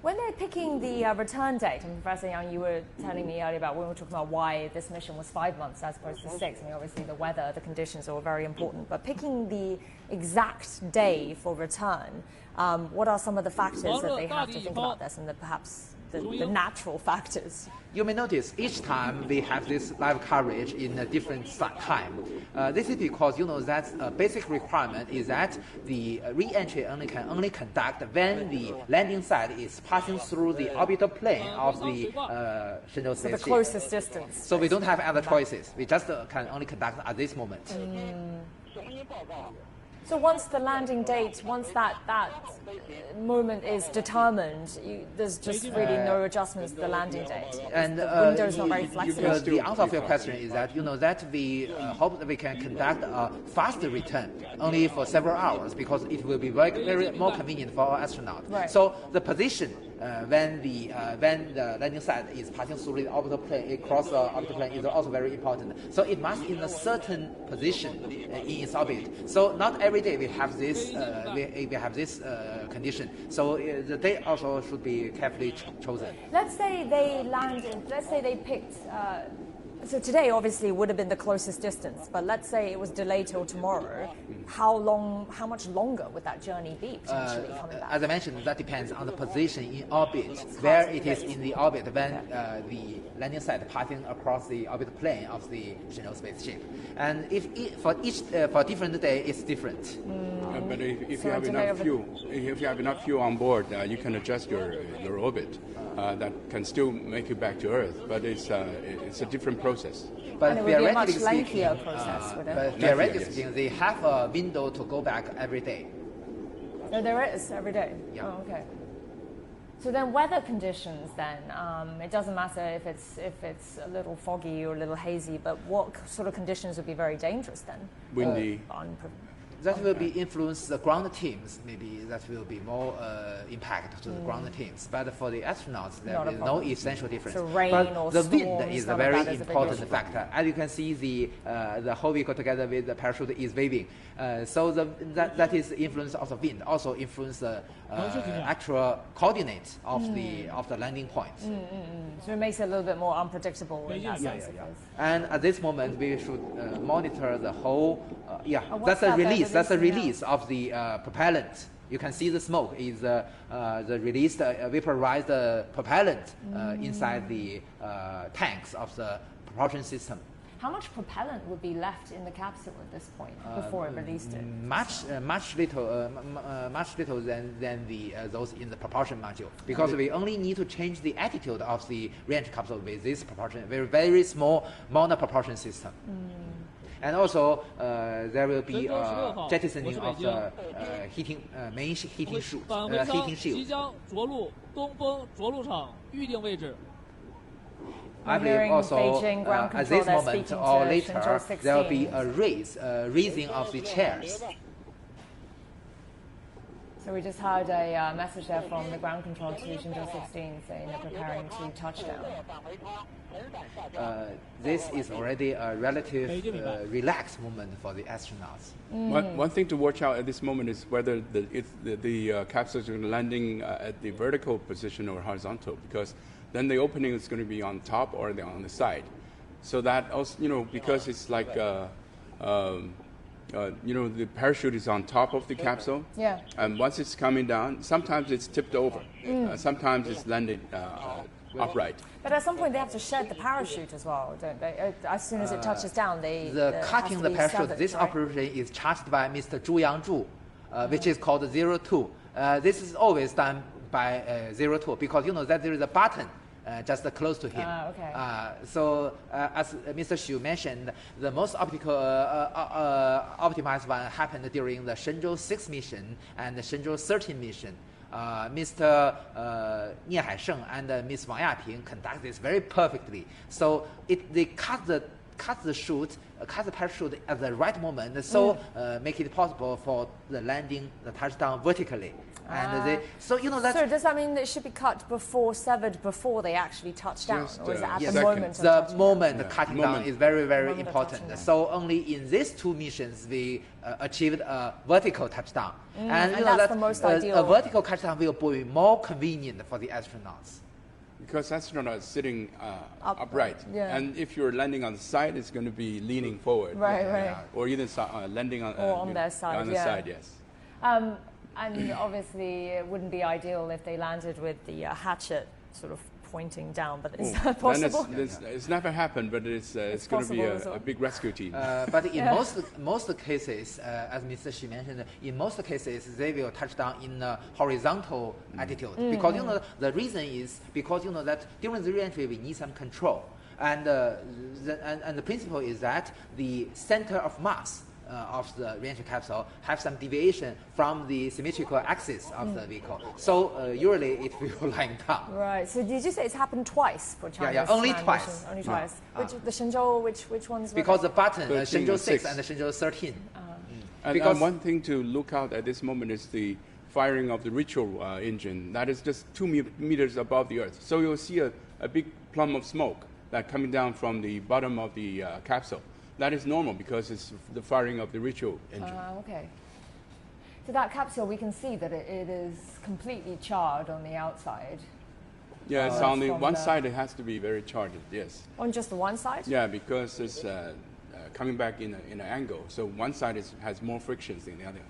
When they're picking the return date, and Professor Yang, you were telling me earlier about when we were talking about why this mission was 5 months as opposed to 6. I mean, obviously the weather, the conditions are all very important. But picking the exact day for return, what are some of the factors that they have to think about this, and perhaps the natural factors? You may notice each time we have this live coverage in a different time. This is because you know that a basic requirement is that the re-entry can only conduct when the landing site is passing through the orbital plane of the Shenzhou spaceship. The closest distance. So we don't have other choices. We just can only conduct at this moment. So once the landing date, once that moment is determined, there's just really no adjustments to the landing date. And the window's not very flexible. The answer of your question is that you know that we hope that we can conduct a faster return, only for several hours, because it will be very more convenient for our astronaut. Right. So the position when the landing site is passing through the orbital plane, across the orbital plane, is also very important. So it must in a certain position in its orbit. So not every day we have this condition. So the date also should be carefully chosen. Let's say they landed. Let's say they picked. So today obviously would have been the closest distance, but let's say it was delayed till tomorrow. How much longer would that journey be potentially coming back? As I mentioned, that depends on the position in orbit, where it is in the orbit when the landing site passing across the orbital plane of the Shenzhou spaceship. And for different day, it's different. But if you have enough fuel, on board, you can adjust your orbit. That can still make you back to Earth, but it's a different process. But and it would be a much lengthier process, would it? But theoretically speaking, they have a window to go back every day. Oh, there is every day. Yeah. Oh, okay. So then, weather conditions. Then it doesn't matter if it's a little foggy or a little hazy, but what sort of conditions would be very dangerous then? Windy. that will be influence the ground teams. Maybe that will be more impact to the ground teams. But for the astronauts, there is no essential difference. So rain but or the storms, wind is a none of very that is a big important issue. factor. As you can see, the whole vehicle together with the parachute is waving. So that is the influence of the wind. Also influence the actual coordinate of the landing point. So it makes it a little bit more unpredictable in that sense. And at this moment, we should monitor the whole. what's That's a that they're release. That's a releasing release of the propellant. You can see the smoke is the released vaporized propellant inside the tanks of the propulsion system. How much propellant would be left in the capsule at this point before it released it? Much little than the those in the propulsion module, because we only need to change the attitude of the reentry capsule with this propulsion, very small monopropulsion system. And also there will be jettisoning of the main heating chute, 返回舱 heating 即 shield. 将着陆东风着陆场预定位置。 I We're believe hearing also Beijing ground at control, this they're moment speaking or to later Shenzhou-16. there will be a raising of the chairs. So we just heard a message there from the ground control to Shenzhou-16 saying they're preparing to touch down. This is already a relative relaxed moment for the astronauts. One thing to watch out at this moment is whether the capsules are landing at the vertical position or horizontal, because then the opening is going to be on top or on the side. So that also, because it's like, the parachute is on top of the capsule. Yeah. And once it's coming down, sometimes it's tipped over. Sometimes it's landed upright. But at some point they have to shed the parachute as well, don't they? As soon as it touches down, The cutting the parachute, this operation is charged by Mr. Zhu Yangzhu, which is called 02. This is always done by 02 because that there is a button just close to him. Okay. So as Mr. Xu mentioned, the most optimized one happened during the Shenzhou-6 mission and the Shenzhou-13 mission. Mr. Nie Haisheng and Ms. Wang Yaping conduct this very perfectly. So they cut the parachute at the right moment, so make it possible for the landing, the touchdown vertically. And so does that mean that it should be severed before they actually touch down, or is it at yes, the moment? The moment cutting down is very Moment of important. touching down. So only in these two missions we achieved a vertical touchdown, and that's the most ideal. A vertical touchdown will be more convenient for the astronauts. Because astronauts are sitting upright. Yeah. And if you're landing on the side, it's going to be leaning forward. Right. Or either landing on, on their side, on the side, yes. And obviously it wouldn't be ideal if they landed with the hatchet sort of pointing down, but is that possible? Then it's never happened, but it's going to be a big rescue team. But in most cases, as Mr. Xi mentioned, in most cases they will touch down in a horizontal attitude, because the reason is because that during the reentry we need some control, and the principle is that the center of mass of the reentry capsule have some deviation from the symmetrical axis of the vehicle. So usually it will line down. Right. So did you say it's happened twice for China's only land twice. mission? Only twice. The Shenzhou, which ones were Because they? the button, 13 and Shenzhou 6 6. and the Shenzhou 13. And one thing to look out at this moment is the firing of the ritual engine. That is just 2 meters above the Earth. So you'll see a big plum of smoke that coming down from the bottom of the capsule. That is normal because it's the firing of the ritual engine. Okay. So that capsule, we can see that it is completely charred on the outside. Yeah, it's on the one side. It has to be very charged. Yes. On just the one side? Yeah, because it's coming back in an angle. So one side has more frictions than the other.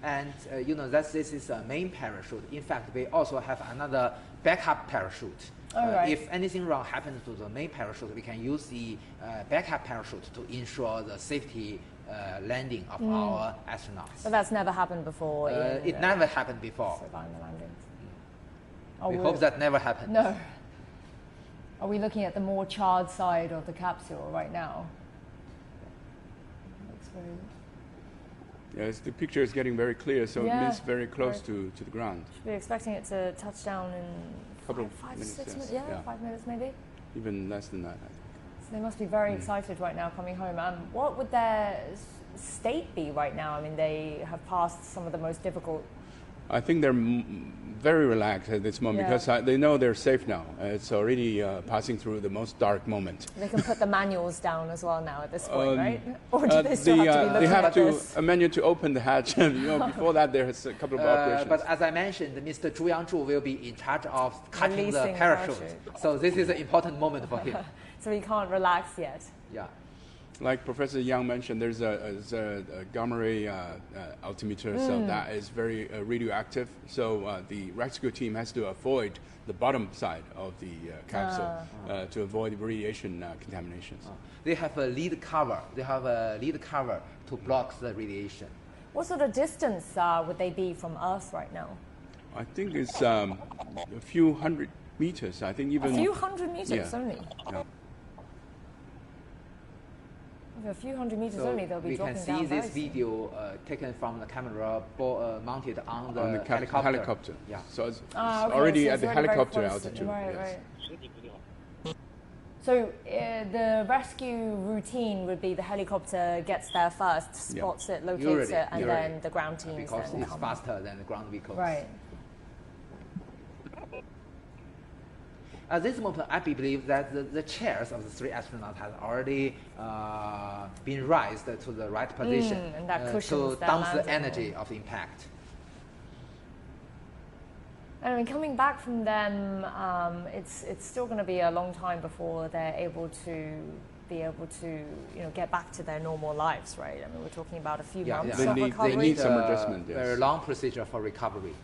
And that this is a main parachute. In fact, we also have another backup parachute. Right. If anything wrong happens to the main parachute, we can use the backup parachute to ensure the safety landing of our astronauts. But that's never happened before. It never happened before. Surviving the landing. We hope that never happens. No. Are we looking at the more charred side of the capsule right now? Looks very... Yes, the picture is getting very clear, so it means very close to the ground. Should be expecting it to touch down in five, 6 minutes. Yeah, 5 minutes maybe. Even less than that, I think. So they must be very excited right now coming home. What would their state be right now? I mean, they have passed some of the most difficult. I think they're very relaxed at this moment because they know they're safe now. It's already passing through the most dark moment. They can put the manuals down as well now at this point, right? Or do they still have to be looking they have at this? a manual to open the hatch. Before that, there's a couple of operations. But as I mentioned, Mr. Zhu Yangzhu will be in charge of cutting the Releasing parachute. parachute. So this is an important moment for him. So he can't relax yet. Yeah. Like Professor Yang mentioned, there's a gamma ray altimeter, so that is very radioactive. So the rescue team has to avoid the bottom side of the capsule to avoid radiation contaminations. They have a lead cover. They have a lead cover to block the radiation. What sort of distance would they be from Earth right now? I think it's a few hundred meters. I think even A few hundred meters only. Yeah. A few hundred meters So only, they'll be we dropping can down see very this soon. video taken from the camera mounted on the helicopter. Yeah. So it's Okay, already so at it's the already very helicopter close. altitude. Right, yes. right. So the rescue routine would be the helicopter gets there first, spots it, locates it, and then the ground teams because then it's come. faster than the ground vehicles. Right. At this moment, I believe that the chairs of the three astronauts have already been raised to the right position and that to cushions their dump the landing. energy of the impact. And I mean, coming back from them, it's still going to be a long time before they're able to get back to their normal lives, right? I mean, we're talking about a few months of recovery. They need some adjustment. Yes. Very long procedure for recovery.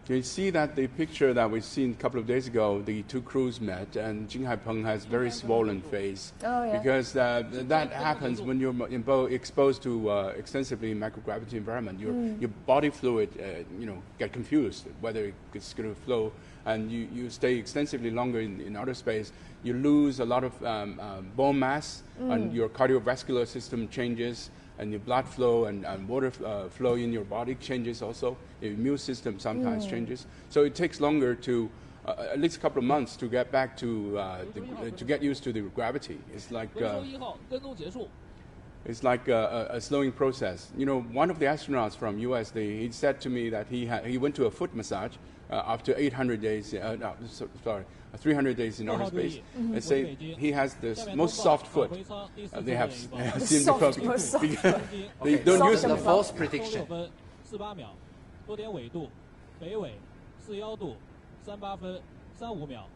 You see that the picture that we've seen a couple of days ago, the two crews met, and Jing Haipeng has very swollen face. Oh, yeah. Because that happens when you're exposed to extensively microgravity environment. Your body fluid, get confused whether it's going to flow, and you stay extensively longer in outer space. You lose a lot of bone mass, and your cardiovascular system changes. And your blood flow and water flow in your body changes also. Your immune system sometimes changes. So it takes longer to, at least a couple of months, to get back to to get used to the gravity. It's like a slowing process. One of the astronauts from U.S. he said to me that he went to a foot massage after 800 days. 300 days in outer space. They say he has the most soft foot they have seen before. They don't use the false prediction. 48秒，多点纬度，北纬41度38分35秒。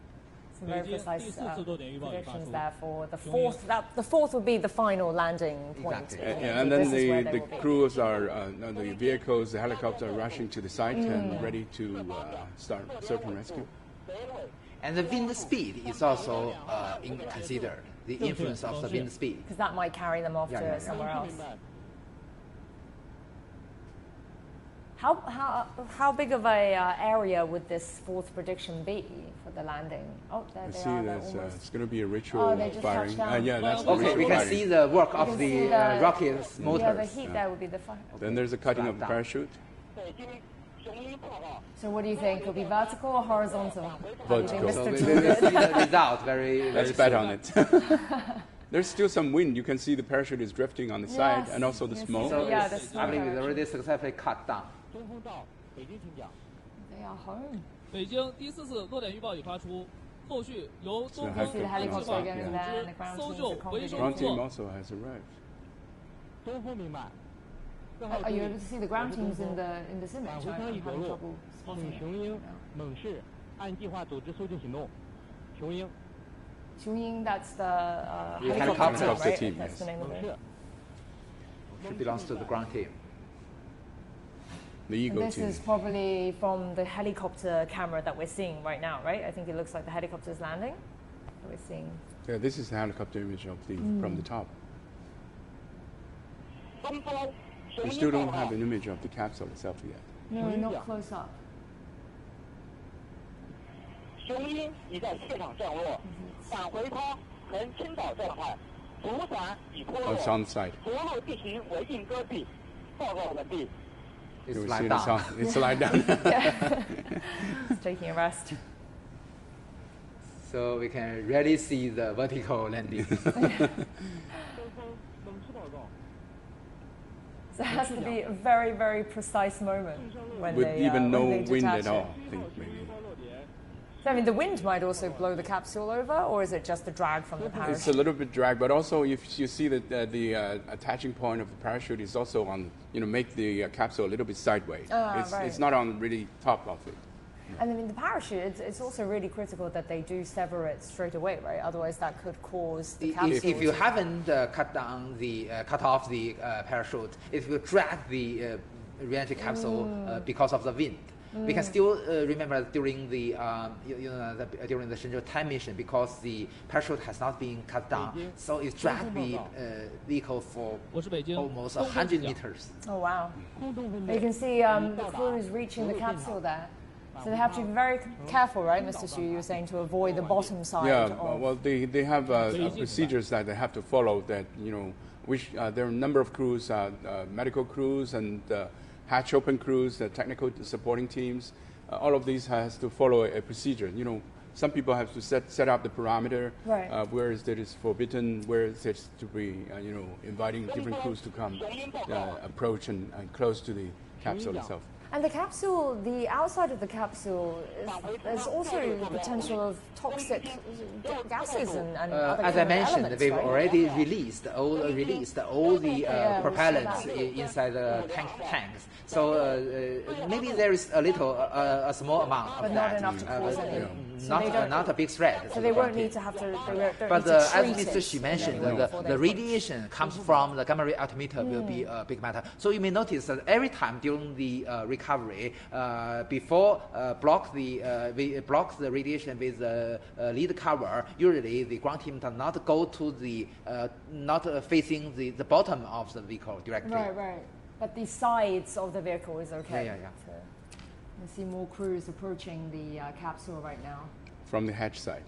Some very precise predictions there for the fourth. The fourth would be the final landing point. Exactly. And then the crews are, the vehicles, the helicopter are rushing to the site and ready to start search and rescue. And the wind speed is also considered, the influence of the wind speed. Because that might carry them off to somewhere else. How big of a area would this fourth prediction be for the landing? Oh, there they are. It's going to be a ritual firing. That's okay. We can see the work of the rocket's motors. Yeah, the heat there would be the fire. Then there's the cutting of the parachute. So what do you think? It'll be vertical or horizontal? Vertical. So we will see the result very Let's bet on it. There's still some wind. You can see the parachute is drifting on the side and also the smoke. So yeah, the smoke. I believe it's already successfully cut down. They are home. 北京第4次落点预报已发出，后续由中 You see the helicopter going there and the ground teams are维修 Ground 工 team 作。 also has arrived. Are you able to see the ground teams in this image? I'm having trouble spotting it. 请瀛英猛士按计划组织搜救行动。琼英 Chunying, that's the helicopter right? team, That's yes. the name of it. It belongs to the ground team. The And Eagle this team. is probably from the helicopter camera that we're seeing right now, right? I think it looks like the helicopter's landing. We're seeing. Yeah, this is the helicopter image of from the top. We still don't have an image of the capsule itself yet. No, not close up. 雄鹰已在现场降落，返回舱呈倾倒状态，主伞已脱落， On some side. 着陆地形为硬戈壁，报告完毕。 It's You will lying see the down. sound. It's lying down. It's taking a rest. So we can really see the vertical landing. So it has to be a very, very precise moment when With they even no when they wind detach at it. all, I think maybe. So, I mean, the wind might also blow the capsule over, or is it just the drag from the parachute? It's a little bit drag, but also if you see that the attaching point of the parachute is also on, make the capsule a little bit sideways. Right. It's not on really top of it. And I mean, the parachute, it's also really critical that they do sever it straight away, right? Otherwise, that could cause the capsule. If you to- haven't cut off the parachute, it will drag the re-entry capsule because of the wind. We can still remember during the during the Shenzhou 10 mission, because the parachute has not been cut down, so it dragged the vehicle for almost 100 meters. Oh, wow. You can see the crew is reaching the capsule there. So they have to be very careful, right, Mr. Xu? You were saying to avoid the bottom side. Yeah, of... well, they have procedures that they have to follow. That which there are a number of crews, medical crews and hatch open crews, the technical supporting teams. All of these has to follow a procedure. Some people have to set up the parameter, Right. where is that is forbidden, where is it to be, inviting different crews to come, approach and close to the capsule itself. And the capsule, the outside of the capsule, there's also the potential of toxic gases and other As I chemical mentioned, elements, we've right? already released all the Yeah, we propellants saw that. inside the tanks. So maybe there is a small amount of But that, not enough to cause any. So they don't- not a big threat. So to they the won't ground need team. to have to. They don't But need to as treat Mr. it Xu mentioned, before they the approach. radiation comes from the gamma ray altimeter will be a big matter. So you may notice that every time during the recovery, before we block the radiation with the lead cover, usually the ground team does not go to the not facing the bottom of the vehicle directly. Right. But the sides of the vehicle is okay. Yeah. So we see more crews approaching the capsule right now. From the hatch side.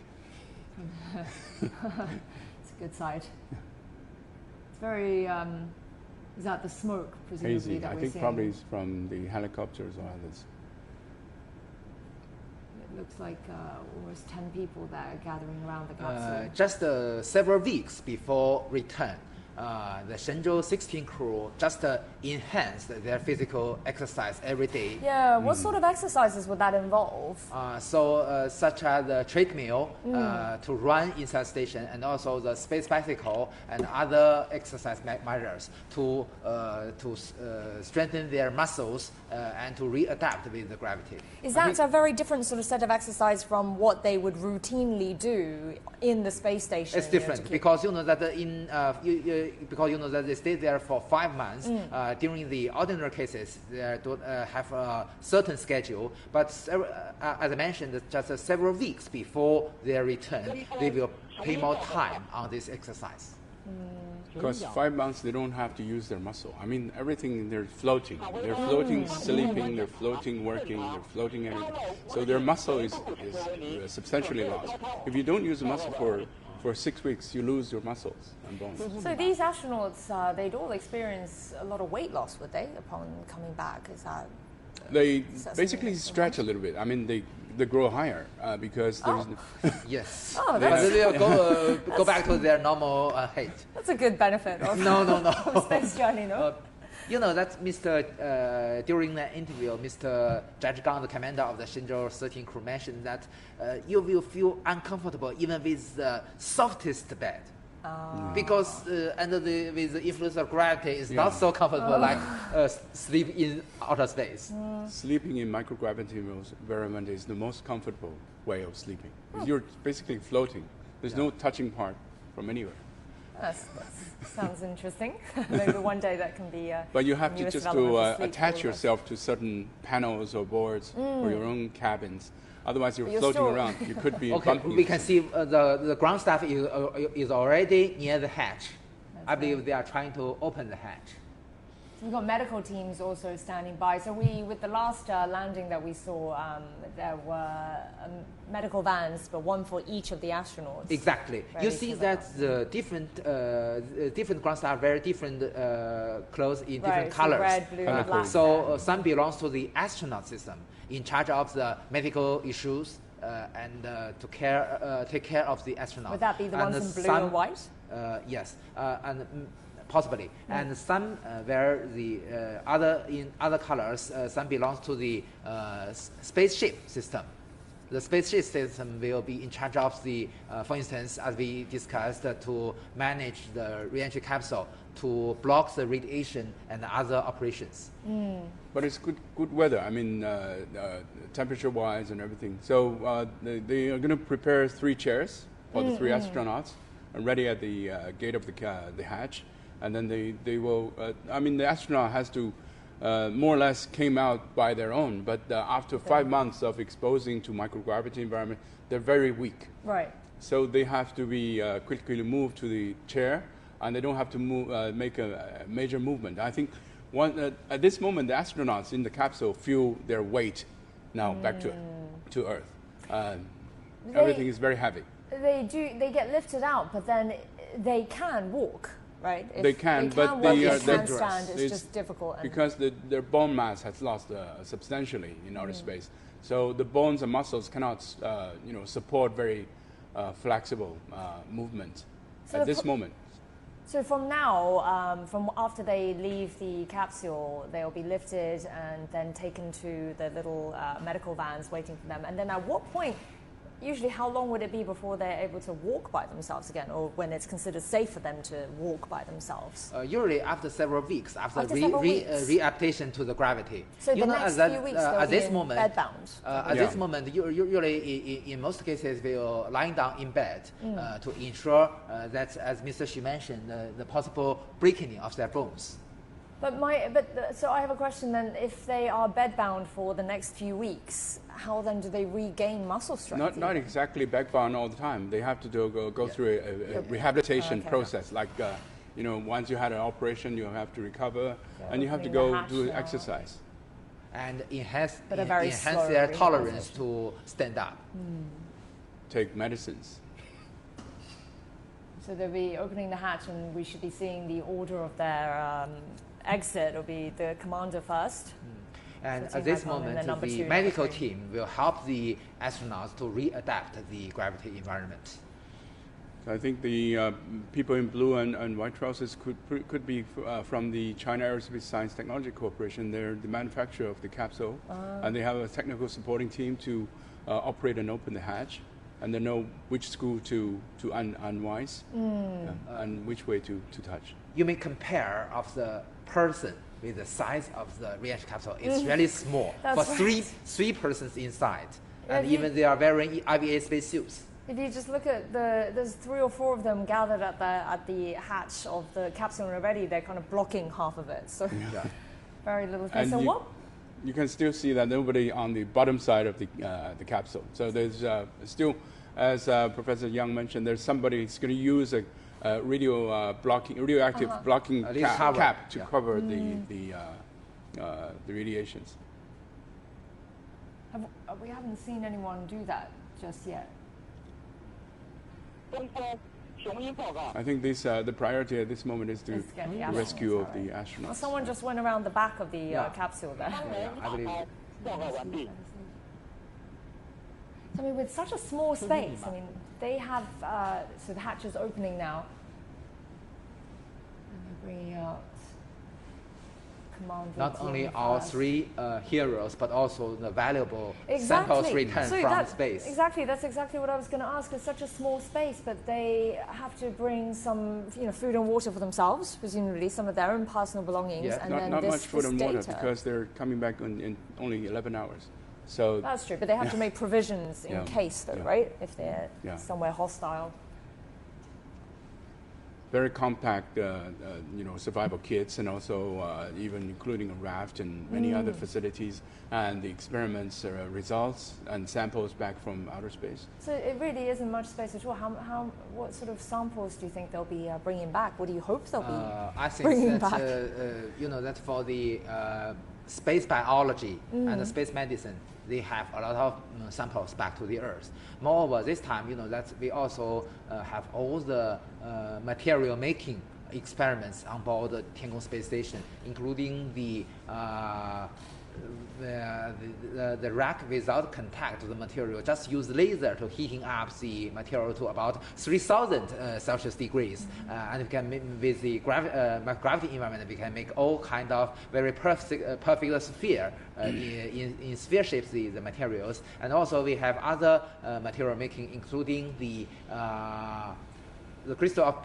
It's a good side. It's very. Is that the smoke, presumably, Hazy. that I we're think seeing? probably it's from the helicopters or others. It looks like almost 10 people that are gathering around the capsule. Just several weeks before return, the Shenzhou-16 crew just enhanced their physical exercise every day. Yeah, what sort of exercises would that involve? Such as the treadmill to run inside station, and also the space bicycle and other exercise measures to strengthen their muscles and to readapt with the gravity. Is that a very different sort of set of exercise from what they would routinely do in the space station? It's different because you know that that they stay there for 5 months. During the ordinary cases, they don't have a certain schedule. But as I mentioned, just several weeks before their return, they will pay more time on this exercise. Because 5 months, they don't have to use their muscle. I mean, everything, they're floating. They're floating, sleeping, they're floating, working, they're floating everything. So their muscle is substantially lost. If you don't use the muscle for 6 weeks, you lose your muscles and bones. So these astronauts, they'd all experience a lot of weight loss, would they, upon coming back? Is that... They that basically something- stretch a little bit. I mean, they grow higher because there's Yes. Oh, But that's- they will go back to their normal height. That's a good benefit of No. of space journey, no? You know that during the interview, Mr. Judge Gang, the commander of the Shenzhou-13 crew, mentioned that you will feel uncomfortable even with the softest bed. Because with the influence of gravity, it's not so comfortable like sleep in outer space. Sleeping in microgravity environment is the most comfortable way of sleeping. You're basically floating. There's no touching part from anywhere. That sounds interesting. Maybe one day that can be But you have to newest just development to for sleep attach for us. yourself to certain panels or boards or your own cabins. Otherwise, you're But you're floating still- around. You could be Okay, bumping we can yourself. see the ground staff is already near the hatch. I believe they are trying to open the hatch. We've got medical teams also standing by. So with the last landing that we saw, there were medical vans, but one for each of the astronauts. Exactly. Ready You see to that go. the different ground staff very different clothes in different Right, so colors. red, blue, and black. So some belongs to the astronaut system, in charge of the medical issues and to take care of the astronauts. Would that be the And ones in blue some- and white? Yes, and possibly, and some where the other colors, some belongs to the spaceship system. The spaceship system will be in charge of the, for instance, as we discussed, to manage the re-entry capsule, to block the radiation and other operations. But it's good weather. I mean, temperature-wise and everything. So they are going to prepare 3 chairs for the 3 astronauts, ready at the gate of the hatch, and then they will. I mean, the astronaut has to. More or less came out by their own, but after 5 months of exposing to microgravity environment, they're very weak. Right. So they have to be quickly moved to the chair, and they don't have to make a major movement. I think at this moment, the astronauts in the capsule feel their weight now back to Earth. Everything is very heavy. They get lifted out, but then they can walk. Right? They can, but walk, they are stand, it's just difficult. Because their bone mass has lost substantially in outer space. So the bones and muscles cannot, support very flexible movement at this moment. So from now, from after they leave the capsule, they'll be lifted and then taken to the little medical vans waiting for them. And then at what point? Usually, how long would it be before they're able to walk by themselves again, or when it's considered safe for them to walk by themselves? Usually after several weeks, after readaptation to the gravity. So the next few weeks, they'll be bedbound. At this moment, usually in most cases, they will lying down in bed to ensure that, as Mr. Xu mentioned, the possible breaking of their bones. So I have a question then. If they are bedbound for the next few weeks, how then do they regain muscle strength? Not exactly bedbound all the time. They have to go through a rehabilitation process. Like, once you had an operation, you have to recover, and you have to go do exercise. And enhance their tolerance to stand up. Take medicines. So they'll be opening the hatch, and we should be seeing the order of their exit. Will be the commander first. And at this moment, the medical team will help the astronauts to readapt the gravity environment. So I think the people in blue and white trousers could be from the China Aerospace Science Technology Corporation. They're the manufacturer of the capsule, and they have a technical supporting team to operate and open the hatch, and they know which screw to unwind and which way to touch. You may compare of the person with the size of the re-entry capsule. It's really small for three persons inside, and even they are wearing IVA spacesuits. If you just look at there's 3 or 4 of them gathered at the hatch of the capsule already. They're kind of blocking half of it, so very little space. And you can still see that nobody on the bottom side of the capsule. So there's still, as Professor Young mentioned, there's somebody who's going to use a radioactive blocking cap to cover the radiations. We haven't seen anyone do that just yet. I think the priority at this moment is the rescue of the astronauts. Well, someone just went around the back of the capsule there. I believe. I mean, with such a small space, I mean, they have, so the hatch is opening now. And they're bringing out Commander. Not only our 3 heroes, but also the valuable samples returned from space. Exactly, that's exactly what I was going to ask. It's such a small space, but they have to bring some, food and water for themselves, presumably some of their own personal belongings. Yeah, and not much food and water because they're coming back in only 11 hours. So that's true, but they have to make provisions in case, though, right? If they're somewhere hostile. Very compact, survival kits, and also even including a raft and many other facilities, and the experiments results and samples back from outer space. So it really isn't much space at all. What sort of samples do you think they'll be bringing back? What do you hope they'll be bringing back? That for the space biology and the space medicine, they have a lot of samples back to the Earth. Moreover, this time, that we also have all the material making experiments on board the Tiangong space station, including the the rack without contact to the material, just use laser to heating up the material to about 3,000 Celsius degrees, and we can with the gravity environment we can make all kind of very perfect sphere in sphere shapes the materials, and also we have other material making, including the crystal of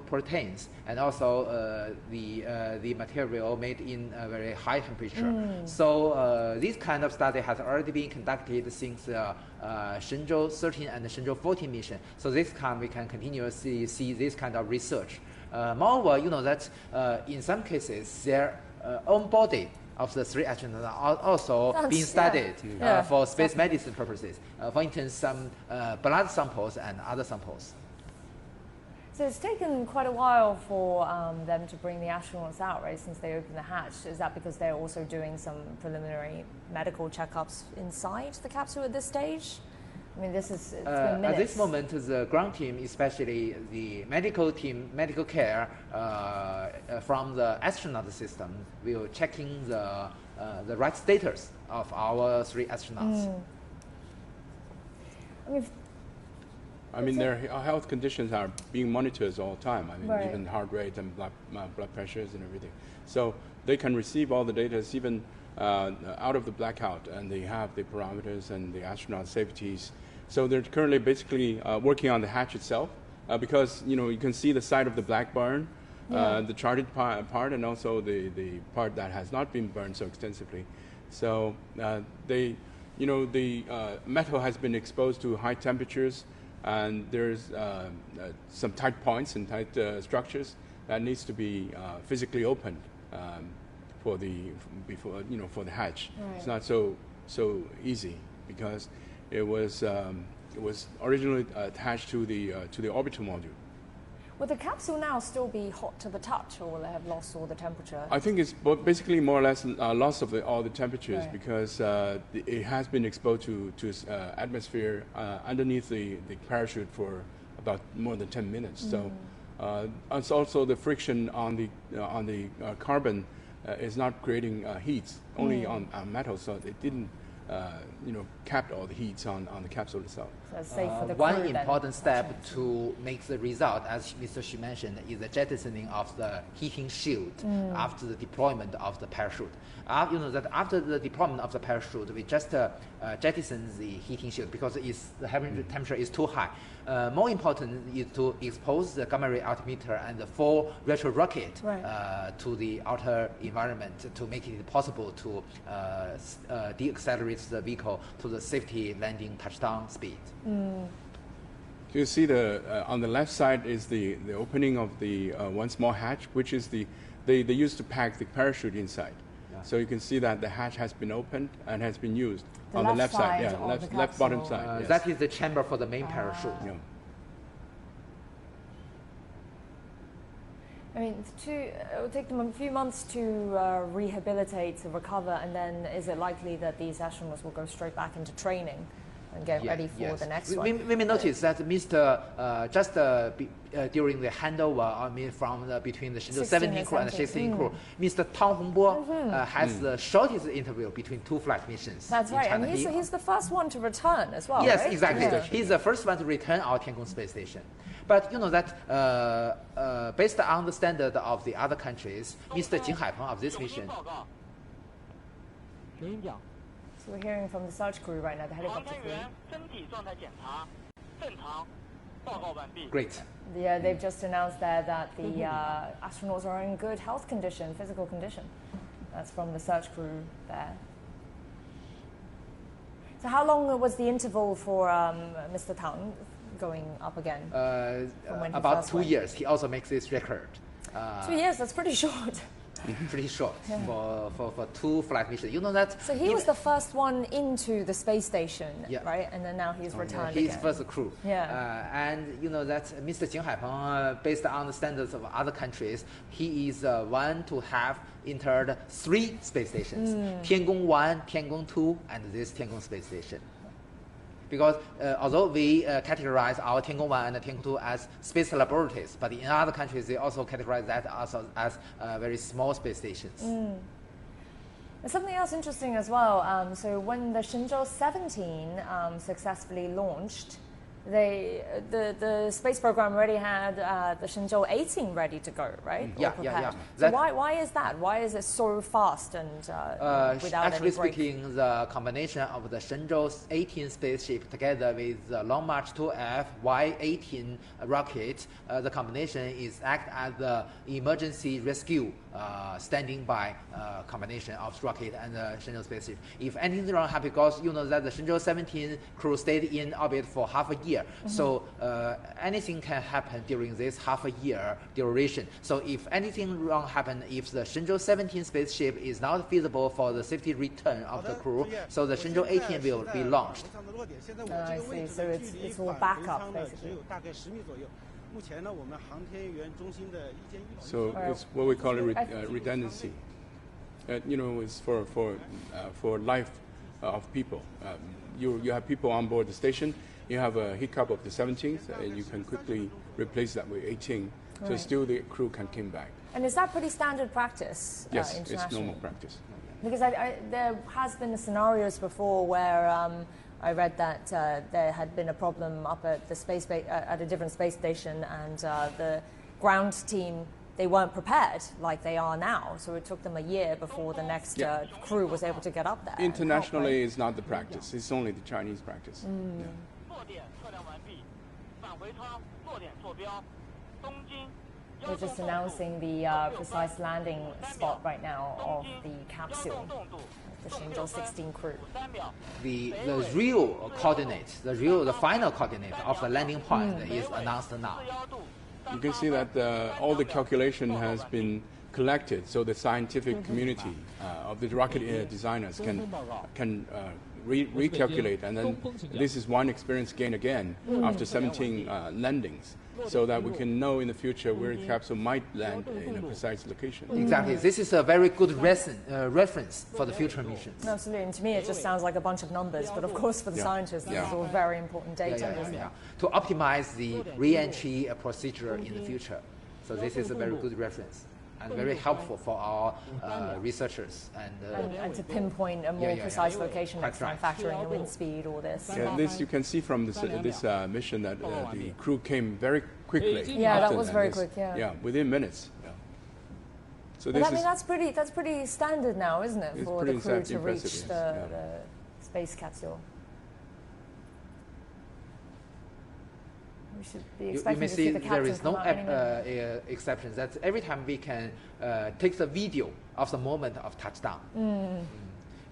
proteins, and also the material made in a very high temperature. So this kind of study has already been conducted since Shenzhou-13 and Shenzhou-14 mission. So this time we can continuously see this kind of research. Moreover, you know that in some cases their own body of the three astronauts are also being studied for space medicine purposes. For instance, some blood samples and other samples. So it's taken quite a while for them to bring the astronauts out, right, since they opened the hatch. Is that because they're also doing some preliminary medical checkups inside the capsule at this stage? I mean, it's been minutes. At this moment, the ground team, especially the medical team, medical care from the astronaut system, will checking the right status of our three astronauts. I mean, their health conditions are being monitored all the time. I mean, even heart rate and blood pressures and everything. So they can receive all the data even out of the blackout, and they have the parameters and the astronaut safeties. So they're currently basically working on the hatch itself because, you know, you can see the side of the black burn, the charted part, and also the part that has not been burned so extensively. So the metal has been exposed to high temperatures, and there's some tight points and tight structures that needs to be physically opened for the hatch. Right. It's not so easy because it was originally attached to the orbital module. Will the capsule now still be hot to the touch, or will they have lost all the temperature? I think it's basically more or less loss of all the temperatures, because it has been exposed to atmosphere underneath the parachute for about more than 10 minutes. So it's also the friction on the carbon is not creating heat, only on metal, so it didn't capped all the heat on the capsule itself. So it's safe for the one crew important step to make the result, as Mr. Xu mentioned, is the jettisoning of the heating shield after the deployment of the parachute. That after the deployment of the parachute, we just jettison the heating shield because the temperature is too high. More important is to expose the gamma ray altimeter and the full retro rocket to the outer environment to make it possible to deaccelerate the vehicle to the safety landing touchdown speed. You see on the left side is the opening of the one small hatch, which is they used to pack the parachute inside. So you can see that the hatch has been opened and has been used on the left side, left bottom side. Yes. That is the chamber for the main parachute. Yeah. I mean, it will take them a few months to rehabilitate, to recover, and then is it likely that these astronauts will go straight back into training and get ready for the next one? We may notice that Mr. During the handover, from between the Shenzhou 17 crew and the 16 crew, Mr. Tang Hongbo has the shortest interview between two flight missions. That's right, and he's the first one to return as well. Yes, right? exactly. Yeah. He's the first one to return our Tiangong space station. But you know that based on the standard of the other countries, Mr. Jing Haipeng of this mission. So we're hearing from the search crew right now, the helicopter crew. Great. Yeah, they've just announced there that the astronauts are in good health condition, physical condition. That's from the search crew there. So how long was the interval for Mr. Tang going up again? About 2 years. He also makes this record. 2 years, that's pretty short. Pretty short for two flight missions. You know that. So he was the first one into the space station, right? And then now he's returned. He's first crew. Yeah. And you know that Mr. Jing Haipeng, based on the standards of other countries, he is one to have entered 3 space stations: Tiangong 1, Tiangong 2, and this Tiangong space station. Because although we categorize our Tiangong 1 and Tiangong 2 as space laboratories, but in other countries they also categorize that as very small space stations. Something else interesting as well. So when the Shenzhou-17 successfully launched, the space program already had the Shenzhou-18 ready to go, right? Yeah. So why is that? Why is it so fast and without actually any break? speaking, the combination of the Shenzhou-18 spaceship together with the Long March 2F Y-18 rocket, the combination is act as the emergency rescue standing by combination of rocket and the Shenzhou spaceship. If anything wrong happens, because you know that the Shenzhou-17 crew stayed in orbit for half a year, so anything can happen during this half a year duration. So if anything wrong happens, if the Shenzhou-17 spaceship is not feasible for the safety return of the crew, so the Shenzhou-18 will be launched. I see. So it's all backup basically. So it's what we call redundancy. It's for life of people. You have people on board the station. You have a hiccup of the 17th, and you can quickly replace that with 18. So Right. still the crew can come back. And is that pretty standard practice? Yes, it's internationally? normal practice. Because there has been scenarios before where I read that there had been a problem up at the at a different space station, and the ground team, they weren't prepared like they are now. So it took them a year before the next crew was able to get up there. Internationally, it's not the practice. It's only the Chinese practice. Yeah. 落点测量完毕，返回舱落点坐标，东京。 They're just announcing the precise landing spot right now of the capsule, the Shenzhou-16 crew. The real coordinate, the final coordinate of the landing point is announced now. You can see that all the calculation has been collected, so the scientific community of the rocket designers can recalculate, and then this is one experience gained again after 17 landings, so that we can know in the future where the capsule might land in a precise location. Exactly. This is a very good reference for the future missions. Absolutely, and to me it just sounds like a bunch of numbers, but of course for the scientists this is all very important data, isn't it? To optimize the re-entry procedure in the future. So this is a very good reference and very helpful for our researchers And to pinpoint a more precise location next time, factoring the wind speed, all this. Yeah, this you can see from this mission that the crew came very quickly. Yeah, that after was very quick. Yeah. Yeah, within minutes. Yeah. So But this I mean is that's pretty standard now, isn't it, It's for the pretty crew to impressive, reach yes. the space capsule? We should be you expecting may to see see the there captain is come no out any minute. exception. That every time we can take the video of the moment of touchdown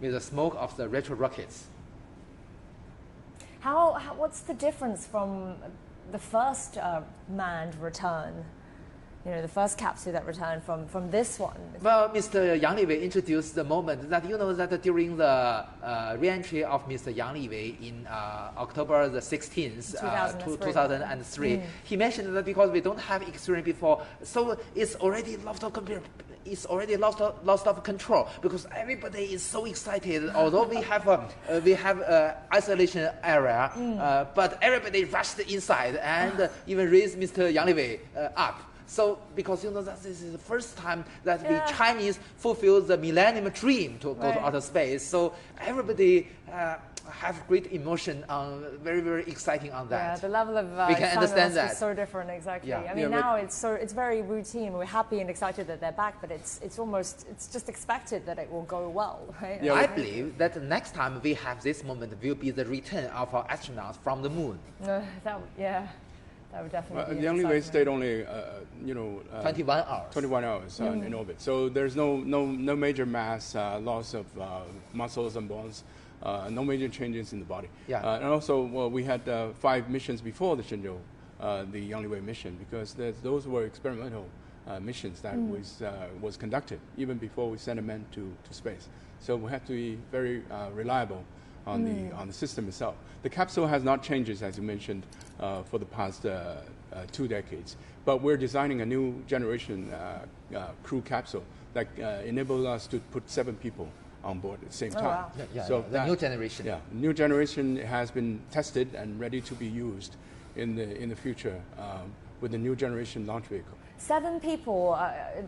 with the smoke of the retro rockets. What's the difference from the first manned return? You know, the first capsule that returned from this one. Well, Mr. Yang Liwei introduced the moment that you know that during the re-entry of Mr. Yang Liwei in October the 16th, 2003, he mentioned that because we don't have experience before, so it's already lost of control because everybody is so excited. Although we have isolation area, but everybody rushed inside and even raised Mr. Yang Liwei up. So, because you know that this is the first time that the Chinese fulfill the millennium dream to go to outer space, so everybody have great emotion on very, very exciting on that. Yeah, the level of we can understand that. is so different, exactly. Yeah. I mean, now it's very routine. We're happy and excited that they're back, but it's just expected that it will go well, right? Yeah, I believe that the next time we have this moment will be the return of our astronauts from the moon. That would definitely be the only way stayed only 21 hours. 21 hours in orbit. So there's no major mass loss of muscles and bones, no major changes in the body. Yeah. And also, we had 5 missions before the Shenzhou, the Yang Liwei mission, because those were experimental missions that was conducted even before we sent a man to space. So we have to be very reliable on the system itself. The capsule has not changed, as you mentioned, for the past 2 decades. But we're designing a new generation crew capsule that enables us to put 7 people on board at the same time. Wow. So the new generation. Yeah, new generation has been tested and ready to be used in the future with the new generation launch vehicle. 7 people,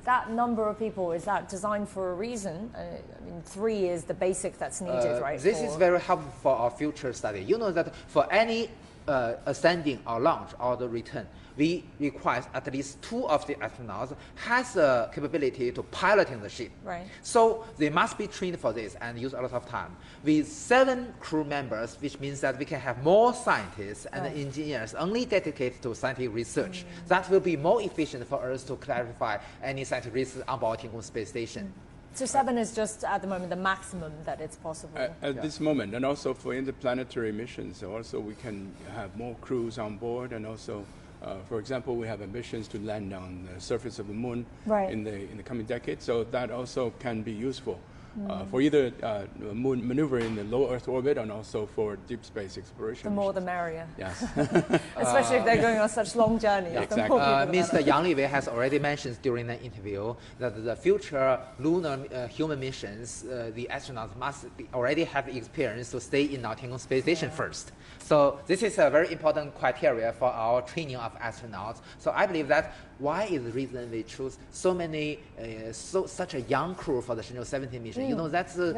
that number of people, is that designed for a reason? I mean, 3 is the basic that's needed, right? This is very helpful for our future study. You know that for any ascending or launch or the return, we require at least 2 of the astronauts has a capability to piloting the ship. Right. So they must be trained for this and use a lot of time. With 7 crew members, which means that we can have more scientists and engineers only dedicated to scientific research. That will be more efficient for us to clarify any scientific research on board Tiangong space station. So 7 is just at the moment the maximum that it's possible. At this moment, and also for interplanetary missions, also we can have more crews on board, and also, for example, we have ambitions to land on the surface of the moon in the coming decade. So that also can be useful for either moon maneuver in the low Earth orbit and also for deep space exploration. The more the merrier. Yes. Especially if they're going on such long journeys. Yeah, the more people, the Mr. better. Yang Liwei has already mentioned during the interview that the future lunar human missions, the astronauts must already have experience to stay in our Tiangong space station first. So this is a very important criteria for our training of astronauts. So I believe that why is the reason we choose so many, such a young crew for the Shenzhou-17 mission. You know, that's the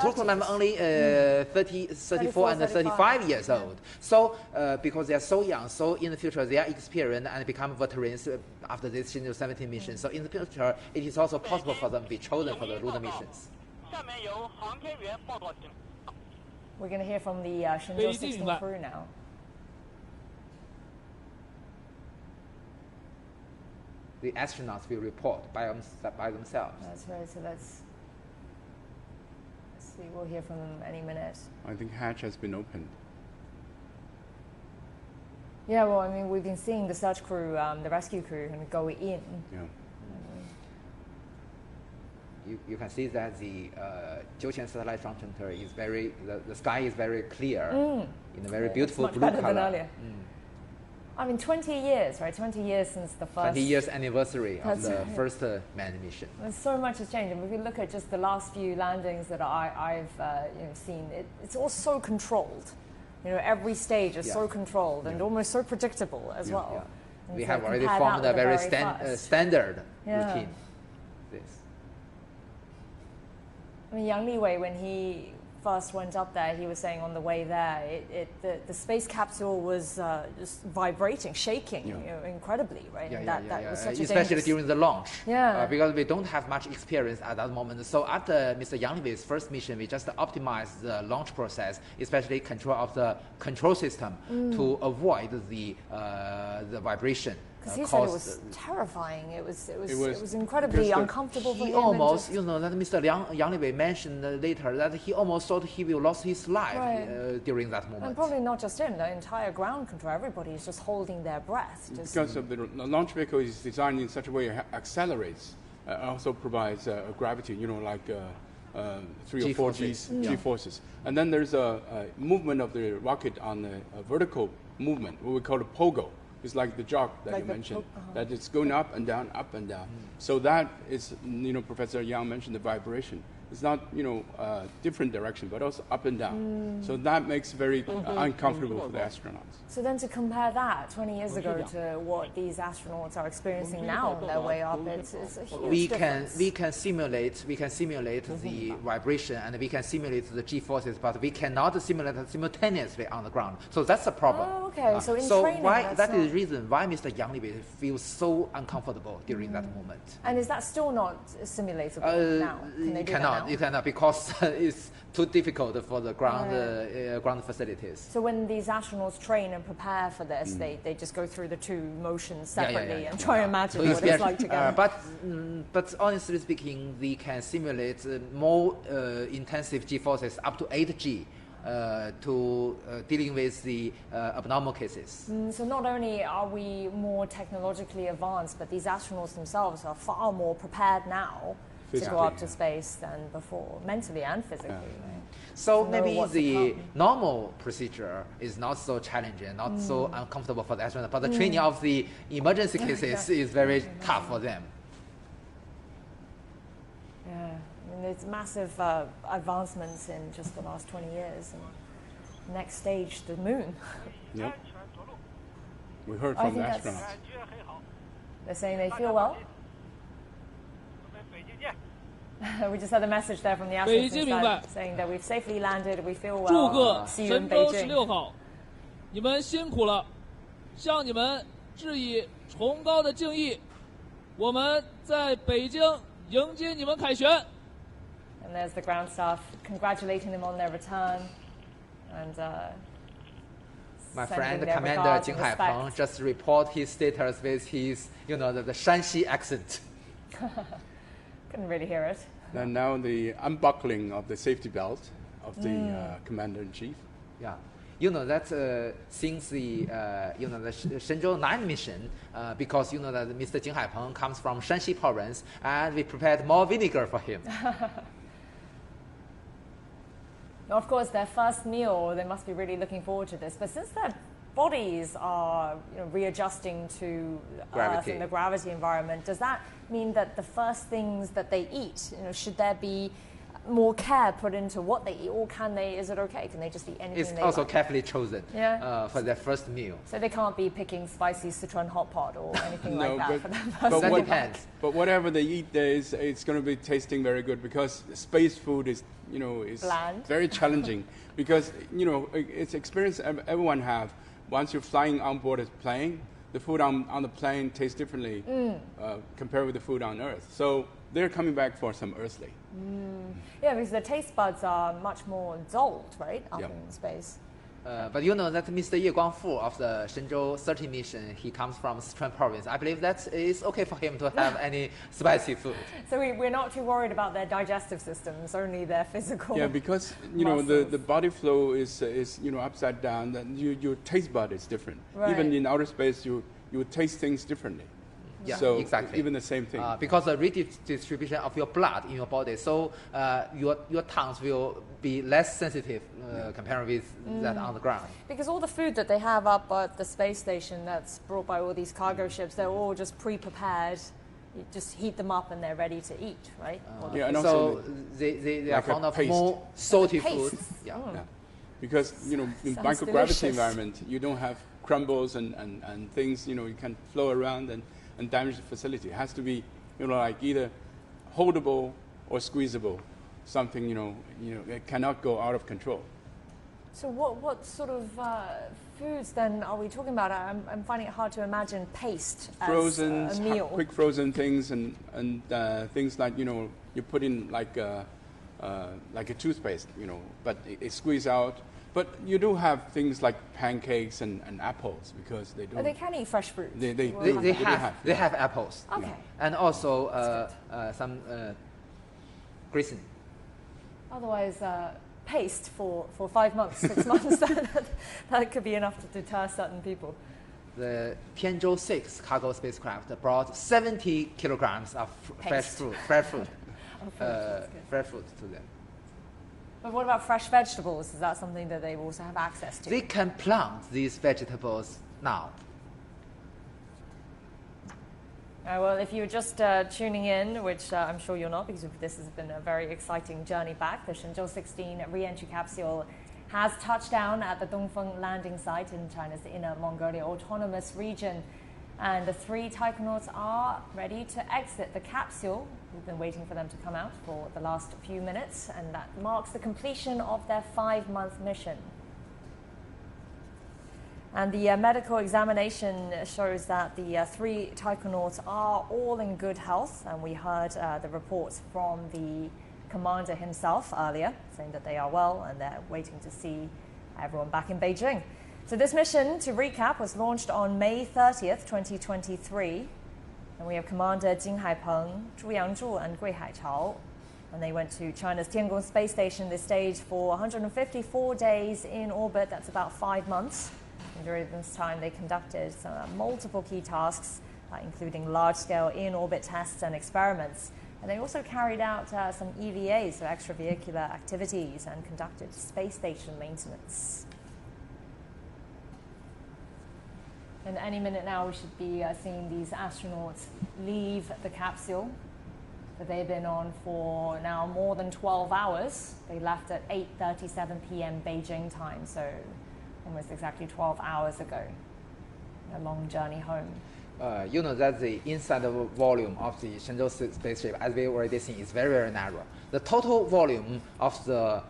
two crew members only 34 and 35 years old. So because they are so young, so in the future they are experienced and become veterans after this Shenzhou-17 mission. So in the future, it is also possible for them to be chosen for the lunar missions. We're going to hear from the Shenzhou-16 crew now. The astronauts will report by themselves. That's right. So let's see. We'll hear from them any minute. I think hatch has been opened. Yeah, well, I mean, we've been seeing the search crew, the rescue crew, kind of go in. Yeah. You can see that the Jiuqian satellite launch center is the sky is very clear in a very beautiful blue better color. Than earlier. I mean, 20 years, right? 20 years since the first... 20 years anniversary of the first manned mission. And so much has changed. And if you look at just the last few landings that I've seen, it's all so controlled. You know, every stage is so controlled and almost so predictable as well. We have already formed a very standard routine. I mean, Yang Liwei, when he first went up there, he was saying on the way there, the space capsule was just vibrating, shaking, incredibly, right? And that was such especially during the launch. Because we don't have much experience at that moment. So after Mr. Yang Liwei's first mission, we just optimized the launch process, especially control of the control system to avoid the vibration. Because he said it was terrifying. It was incredibly uncomfortable for him. He almost, that Mr. Yang Liwei mentioned later that he almost thought he will lose his life during that moment. And probably not just him, the entire ground control, everybody is just holding their breath. Because of the launch vehicle is designed in such a way it accelerates, also provides gravity, like 3 or 4 G forces. And then there's a movement of the rocket on a vertical movement, what we call a pogo. It's like the jog that you mentioned, that it's going up and down, up and down. So that is, Professor Yang mentioned the vibration. It's not, different direction, but also up and down. So that makes it very uncomfortable for the astronauts. So then to compare that 20 years ago to what these astronauts are experiencing now on their way up, it's a huge difference. We can simulate the vibration and we can simulate the G forces, but we cannot simulate it simultaneously on the ground. So that's a problem. Oh, okay. So in training, that is the reason why Mr. Yang Liwei feels so uncomfortable during that moment. And is that still not simulatable now? Can they do that now? You cannot, because it's too difficult for the ground facilities. So when these astronauts train and prepare for this, they just go through the 2 motions separately and try to imagine what it's like together. But honestly speaking, they can simulate more intensive G forces up to 8G. To dealing with the abnormal cases. So not only are we more technologically advanced, but these astronauts themselves are far more prepared now to go up to space than before, mentally and physically. Right? So maybe the normal procedure is not so challenging, not so uncomfortable for the astronaut, but the training of the emergency cases is very tough for them. Yeah. It's massive advancements in just the last 20 years. And next stage, the moon. Yep. We heard from the astronauts. They're saying they feel well. We just had a message there from the astronauts side saying that we've safely landed, we feel 祝贺 well. See you in 神舟 Beijing. 16号，你们辛苦了，向你们致以崇高的敬意。我们在北京迎接你们凯旋。 And there's the ground staff congratulating them on their return. And My sending friend, their Commander regards Jing and Haipeng, respect. just report his status with his, the Shanxi accent. Couldn't really hear it. And now the unbuckling of the safety belt of the commander-in-chief. Yeah. That since the the Shenzhou 9 mission, because that Mr. Jing Haipeng comes from Shanxi province, and we prepared more vinegar for him. Of course, their first meal, they must be really looking forward to this. But since their bodies are readjusting to Earth and the gravity environment, does that mean that the first things that they eat, should there be more care put into what they eat, or is it okay? Can they just eat anything It's they also like? carefully chosen for their first meal. So they can't be picking spicy Sichuan hot pot or anything No, like that but- for their first but That meal. depends. But whatever they eat there it's going to be tasting very good, because space food is Bland. very challenging because it's experience everyone have. Once you're flying on board a plane, the food on the plane tastes differently compared with the food on Earth. So they're coming back for some earthly. Yeah, because the taste buds are much more dulled, right, up Yep. in space. But you know that Mr. Ye Guangfu of the Shenzhou 30 mission, he comes from Sichuan province. I believe that it's okay for him to have any spicy food. So we're not too worried about their digestive systems, only their physical. Yeah, because muscles. the body flow is upside down. Then your taste bud is different. Right. Even in outer space, you taste things differently. Yeah, so exactly. Even the same thing. Because the redistribution of your blood in your body, so your tongues will be less sensitive compared with that on the ground. Because all the food that they have up at the space station that's brought by all these cargo ships, they're all just pre-prepared. You just heat them up and they're ready to eat, right? Yeah, and So also they are like a fond of paste. more salty food. Pastes. Yeah. Yeah. Because in Sounds microgravity delicious. environment, you don't have crumbles and things you can flow around and damage the facility. It has to be like either holdable or squeezable. Something it cannot go out of control. So what sort of foods then are we talking about? I'm finding it hard to imagine paste as Frozen, a meal. quick frozen things and things like you put in like a toothpaste, but it squeezes out. But you do have things like pancakes and apples because they don't. Oh, they can eat fresh fruit. They They have apples. Okay. And also some grissini. Otherwise, paste for 5 months, 6 months, that could be enough to deter certain people. The Tianzhou 6 cargo spacecraft brought 70 kilograms of fresh Paste. fruit that's good. fresh fruit to them. But what about fresh vegetables? Is that something that they also have access to? They can plant these vegetables now. Well, if you're just tuning in, which I'm sure you're not, because this has been a very exciting journey back, the Shenzhou-16 re-entry capsule has touched down at the Dongfeng landing site in China's Inner Mongolia Autonomous Region. And the 3 taikonauts are ready to exit the capsule. We've been waiting for them to come out for the last few minutes, and that marks the completion of their 5-month mission. And the medical examination shows that the 3 taikonauts are all in good health, and we heard the reports from the commander himself earlier, saying that they are well and they're waiting to see everyone back in Beijing. So this mission, to recap, was launched on May 30th, 2023. And we have Commander Jing Haipeng, Zhu Yangzhu, and Gui Haichao. And they went to China's Tiangong space station, this stage, for 154 days in orbit. That's about 5 months. And during this time, they conducted multiple key tasks, including large-scale in-orbit tests and experiments. And they also carried out some EVAs, so extravehicular activities, and conducted space station maintenance. And any minute now, we should be seeing these astronauts leave the capsule that they've been on for now more than 12 hours. They left at 8:37 p.m. Beijing time, so almost exactly 12 hours ago. A long journey home. You know that the inside volume of the Shenzhou spaceship, as we already seen, is very, very narrow. The total volume of the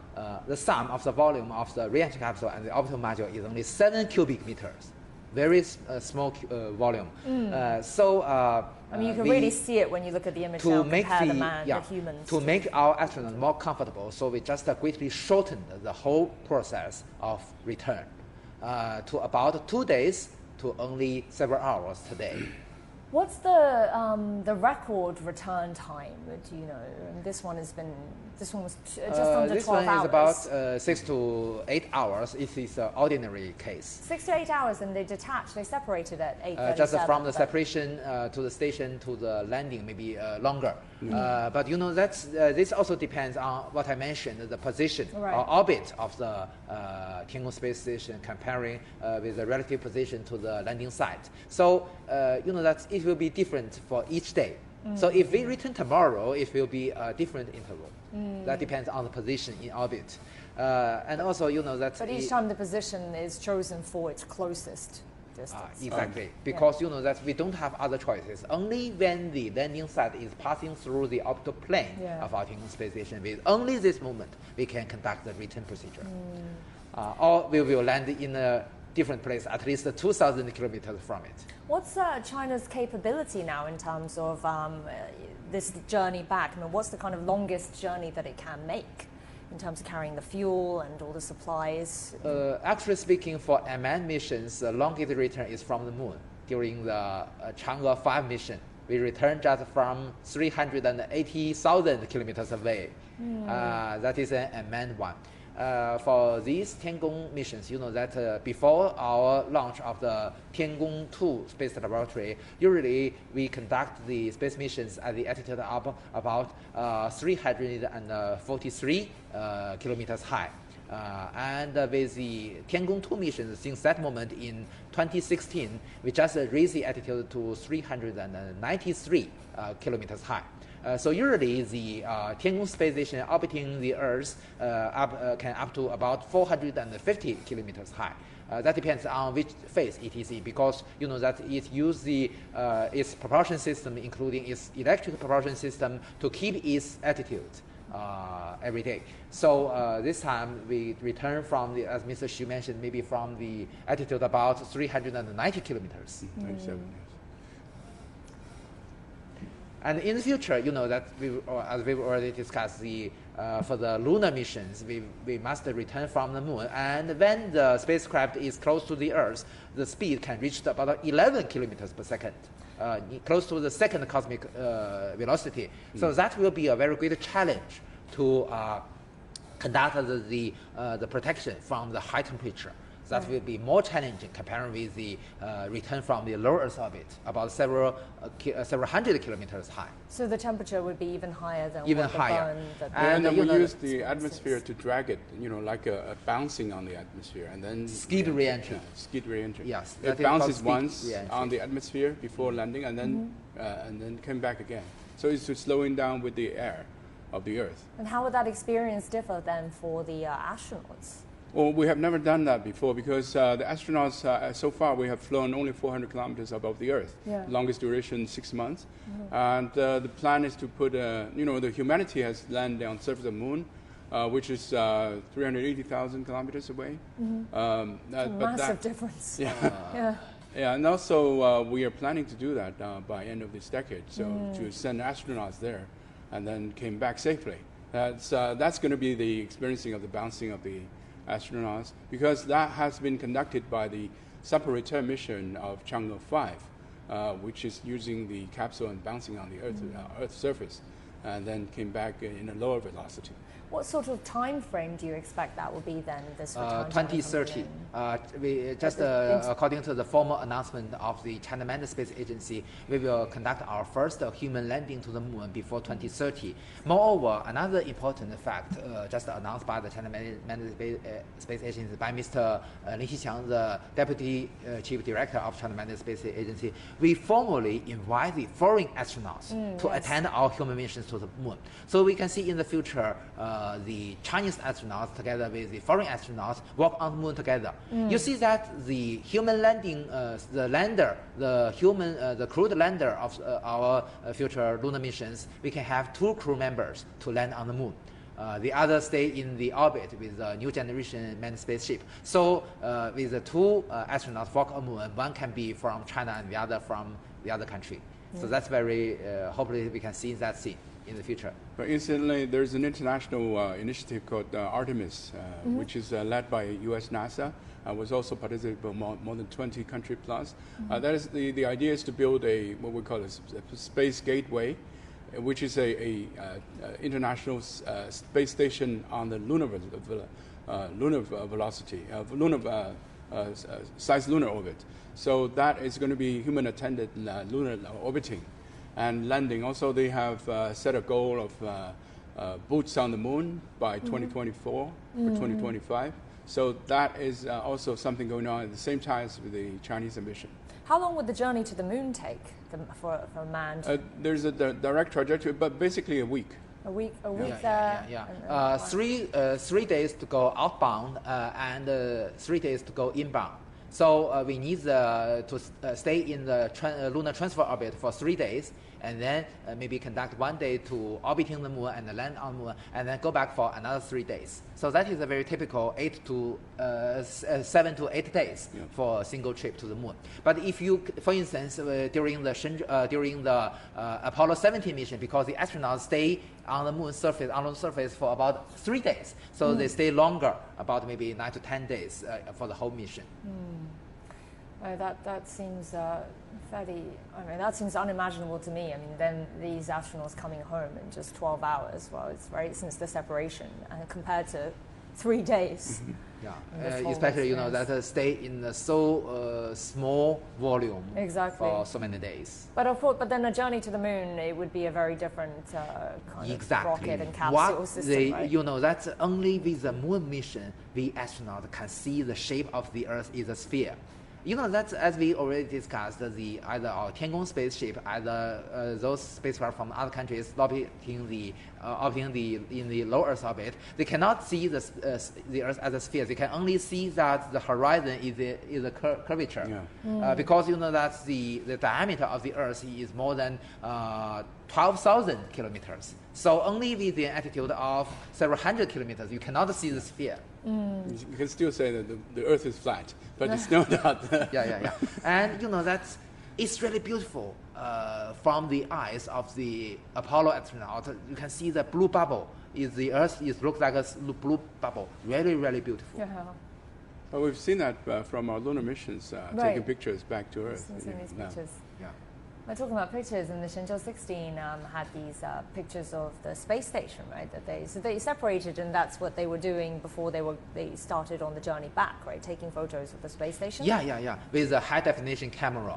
sum of the volume of the re-entry capsule and the orbital module is only 7 cubic meters. Very small volume. I mean, you can really see it when you look at the image now, compare the humans. To make our astronauts more comfortable, so we just greatly shortened the whole process of return to about 2 days to only several hours today. What's the record return time? Do you know? And this one was just under 12 hours. This one is about 6 to 8 hours. It is an ordinary case. 6 to 8 hours, and they detached. They separated at 8:37. Just from the separation to the station to the landing, maybe longer. But you know this also depends on what I mentioned, the position or orbit of the Tiangong space station comparing with the relative position to the landing site. So you know that it will be different for each day. So if we return tomorrow, it will be a different interval. That depends on the position in orbit. And also, you know that. But each time the position is chosen for its closest distance. Exactly, because you know that we don't have other choices. Only when the landing site is passing through the orbital plane of our Tiangong space station, with only this moment we can conduct the return procedure. Or we will land in a different place, at least 2,000 kilometers from it. What's China's capability now in terms of this journey back? I mean, what's the kind of longest journey that it can make in terms of carrying the fuel and all the supplies? Actually speaking, for unmanned missions, the longest return is from the moon. During the Chang'e 5 mission, we returned just from 380,000 kilometers away. That is an unmanned one. For these Tiangong missions, you know that before our launch of the Tiangong 2 space laboratory, usually we conduct the space missions at the altitude of about 343 kilometers high. And with the Tiangong 2 missions, since that moment in 2016, we just raised the altitude to 393 kilometers high. So usually the Tiangong space station orbiting the Earth can up to about 450 kilometers high. That depends on which phase it is in, because you know that it uses its propulsion system, including its electric propulsion system, to keep its altitude every day. So this time we return from the, as Mr. Xu mentioned, maybe from the altitude about 390 kilometers. 97. And in the future, you know that as we've already discussed, for the lunar missions, we must return from the moon. And when the spacecraft is close to the Earth, the speed can reach about 11 kilometers per second, close to the second cosmic velocity. So that will be a very great challenge to conduct the protection from the high temperature. That will be more challenging compared with the return from the low Earth orbit, about several hundred kilometers high. So the temperature would be even higher than even higher. And we use the atmosphere to drag it, you know, like a bouncing on the atmosphere, and then skid re-entry. Skid re-entry. Yes, it bounces once on the atmosphere before landing, and then come back again. So it's just slowing down with the air of the Earth. And how would that experience differ then for the astronauts? Well, we have never done that before, because the astronauts, so far, we have flown only 400 kilometers above the Earth. Longest duration, 6 months. And the plan is to put, you know, the humanity has landed on the surface of the moon, which is 380,000 kilometers away. Massive difference. Yeah, and also we are planning to do that by end of this decade, so to send astronauts there and then came back safely. That's going to be the experiencing of the bouncing of the astronauts, because that has been conducted by the sample return mission of Chang'e 5, which is using the capsule and bouncing on the Earth's surface, and then came back in a lower velocity. What sort of time frame do you expect that will be then, this return? 2030. We just according to the formal announcement of the China Manned Space Agency, we will conduct our first human landing to the moon before 2030. Moreover, another important fact just announced by the China Manned Space Agency by Mr. Lin Xixiang, the Deputy Chief Director of China Manned Space Agency, we formally invite the foreign astronauts to attend our human missions to the moon. So we can see in the future the Chinese astronauts together with the foreign astronauts walk on the moon together. You see that the human landing, the crewed lander of our future lunar missions, we can have 2 crew members to land on the moon. The other stay in the orbit with the new generation manned spaceship. So with the 2 astronauts walk on the moon, one can be from China and the other from the other country. So that's very, hopefully we can see that scene in the future. But incidentally, there's an international initiative called Artemis, which is led by US NASA. Was also participated by more than 20 country plus. That is the idea is to build what we call a space gateway, which is a international space station on the lunar velocity, size lunar orbit. So that is going to be human-attended lunar orbiting and landing. Also, they have set a goal of boots on the moon by 2024 or 2025. So that is also something going on at the same time as with the Chinese ambition. How long would the journey to the moon take for a manned? There's a direct trajectory, but basically a week. A week there. Yeah. 3 days to go outbound and 3 days to go inbound. So we need to stay in the lunar transfer orbit for 3 days, and then maybe conduct 1 day to orbiting the moon and land on the moon, and then go back for another 3 days. So that is a very typical 7 to 8 days for a single trip to the moon. But if you, for instance, during the Apollo 17 mission, because the astronauts stay on the moon surface for about 3 days, so they stay longer, about maybe 9 to 10 days for the whole mission. That seems that seems unimaginable to me. I mean, then these astronauts coming home in just 12 hours. Well, it's since the separation, compared to 3 days. Especially that stay in so small volume for so many days. But of course, then a journey to the moon, it would be a very different kind of rocket and capsule system. Right? That's only with the moon mission, the astronaut can see the shape of the Earth is a sphere. That's, as we already discussed, either our Tiangong spaceship, either those spacecraft from other countries orbiting in the low Earth orbit, they cannot see the Earth as a sphere. They can only see that the horizon is a curvature, because that the diameter of the Earth is more than 12,000 kilometers. So only with an altitude of several hundred kilometers, you cannot see the sphere. You can still say that the Earth is flat, but it's not that. And that's it's really beautiful from the eyes of the Apollo astronaut. You can see the blue bubble. The Earth looks like a blue bubble. Really, really beautiful. Well, we've seen that from our lunar missions, taking pictures back to Earth. Pictures. We're talking about pictures, and the Shenzhou-16 had these pictures of the space station, right? So they separated, and that's what they were doing before they started on the journey back, right? Taking photos of the space station. With a high definition camera.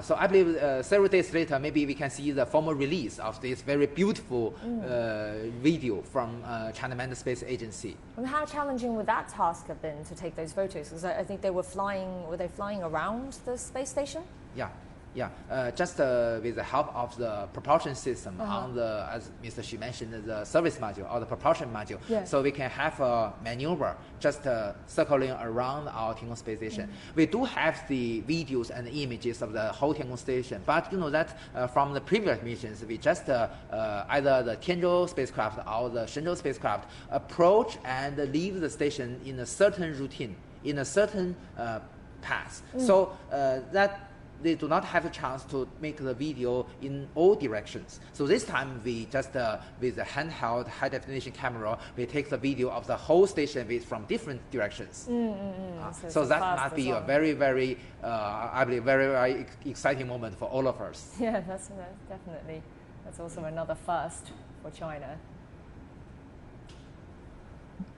So I believe several days later, maybe we can see the formal release of this very beautiful video from China Manned Space Agency. And how challenging would that task have been to take those photos? Because I think they were flying. Were they flying around the space station? Just with the help of the propulsion system on the, as Mr. Xu mentioned, the service module or the propulsion module. So we can have a maneuver just circling around our Tiangong space station. We do have the videos and images of the whole Tiangong station, but that from the previous missions, we just either the Tianzhou spacecraft or the Shenzhou spacecraft approach and leave the station in a certain routine, in a certain path. So that they do not have a chance to make the video in all directions. So this time we just, with a handheld high-definition camera, we take the video of the whole station from different directions. So that must be a very, very, I believe, very, very exciting moment for all of us. Yeah, that's definitely. That's also another first for China.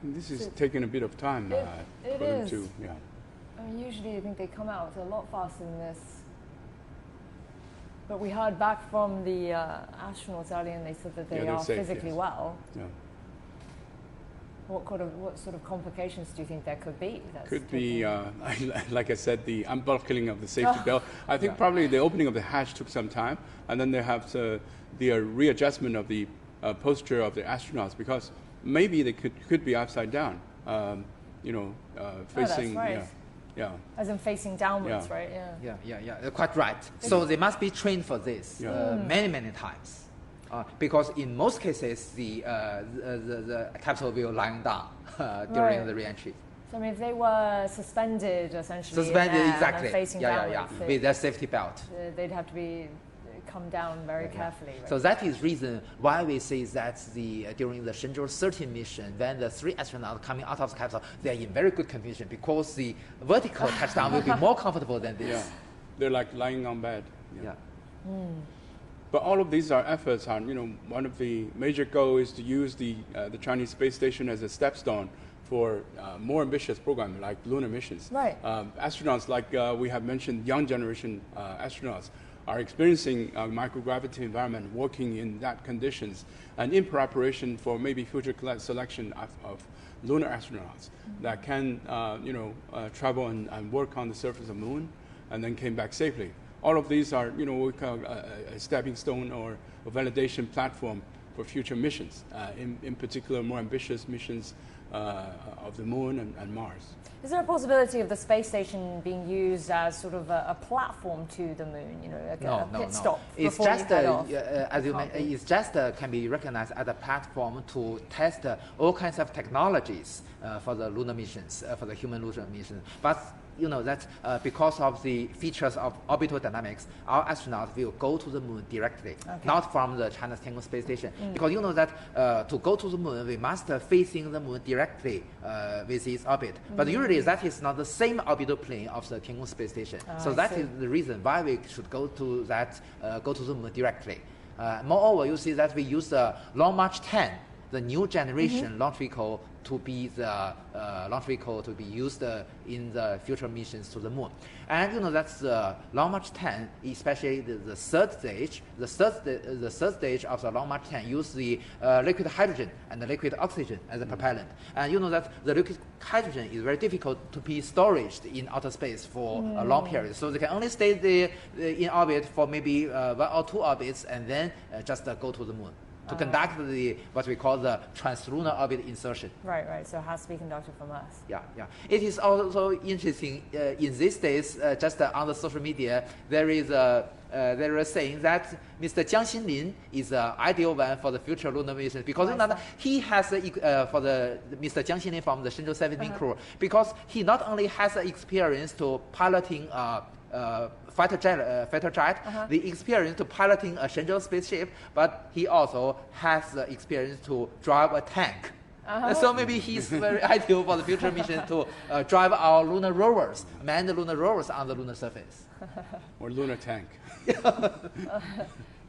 This is taking a bit of time for them to, I mean, usually I think they come out a lot faster than this. But we heard back from the astronauts earlier, and they said that they are safe, physically well. What sort of complications do you think there could be? Could be, like I said, the unbuckling of the safety belt. I think probably the opening of the hatch took some time, and then they have the readjustment of the posture of the astronauts, because maybe they could be upside down, facing. That's right. Yeah. As in facing downwards, Yeah. right? Yeah, quite right. So they must be trained for this many times. Because in most cases, the capital will lying down during the re-entry. So I mean, if they were suspended, essentially, Suspended, in there, exactly. and facing downwards, With their safety belt. they'd have to come down very carefully. Right? So that is reason why we say that during the Shenzhou-16 mission, when the 3 astronauts coming out of the capsule, they are in very good condition because the vertical touchdown will be more comfortable than this. Yeah. They're like lying on bed. Yeah. But all of these are efforts on, one of the major goals is to use the Chinese space station as a stepstone for more ambitious program like lunar missions. Right. Astronauts, like we have mentioned, young generation astronauts are experiencing microgravity environment, working in that conditions, and in preparation for maybe future selection of lunar astronauts that can, travel and work on the surface of the moon, and then came back safely. All of these are, we call a stepping stone or a validation platform for future missions, in particular more ambitious missions of the moon and Mars. Is there a possibility of the space station being used as sort of a platform to the moon? Like a pit stop It's before just you head off? as you mentioned, it's just can be recognized as a platform to test all kinds of technologies for the lunar missions, for the human lunar mission. But that because of the features of orbital dynamics, our astronauts will go to the moon directly, not from the China's Tiangong space station. Because that to go to the moon, we must facing the moon directly with its orbit. But usually that is not the same orbital plane of the Tiangong space station. So that is the reason why we should go to the moon directly. Moreover, you see that we use the Long March 10, the new generation launch vehicle, to be the launch vehicle to be used in the future missions to the moon. And that's the Long March 10, especially the third stage. The third stage of the Long March 10 use the liquid hydrogen and the liquid oxygen as a propellant. And that the liquid hydrogen is very difficult to be stored in outer space for a long period. So they can only stay there in orbit for maybe 1 or 2 orbits and then just go to the moon to conduct what we call the translunar orbit insertion. Right. So it has to be conducted from Earth. Yeah. It is also interesting in these days, just on the social media, there is saying that Mr. Jiang Xinlin is the ideal one for the future lunar mission because he has for the Mr. Jiang Xinlin from the Shenzhou-17 crew, because he not only has experience to piloting fighter jet, the experience to piloting a Shenzhou spaceship, but he also has the experience to drive a tank. So maybe he's very ideal for the future mission to drive our lunar rovers, manned lunar rovers on the lunar surface. Or lunar tank.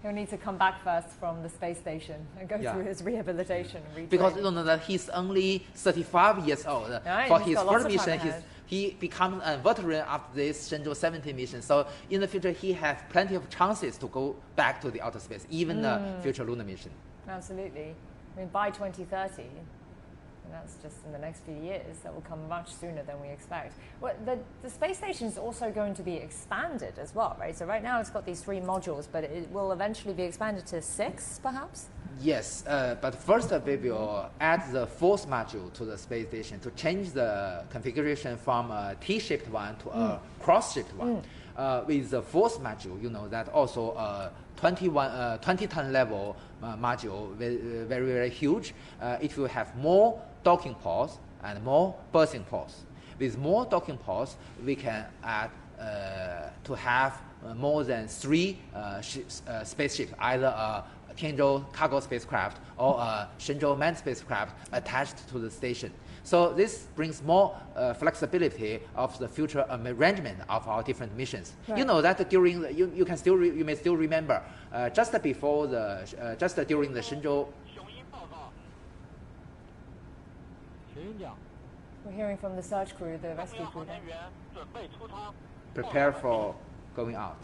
He'll need to come back first from the space station and go through his rehabilitation. Because that he's only 35 years old. For his first mission, he becomes a veteran after this Shenzhou-17 mission. So in the future, he has plenty of chances to go back to the outer space, even the future lunar mission. Absolutely. I mean, by 2030, and that's just in the next few years, that will come much sooner than we expect. Well, the space station is also going to be expanded as well, right? So right now it's got these 3 modules, but it will eventually be expanded to 6, perhaps? Yes, but first we will add the 4th module to the space station to change the configuration from a T-shaped one to a cross-shaped one. With the 4th module, that also a 20-ton level module, very huge. It will have more docking ports and more berthing ports. With more docking ports, we can add to have more than 3 spaceships, either a Tianzhou cargo spacecraft or a Shenzhou manned spacecraft attached to the station. So this brings more flexibility of the future arrangement of our different missions. Right. That during you may still remember just during the Shenzhou. We're hearing from the search crew, the rescue crew. Prepare for going out.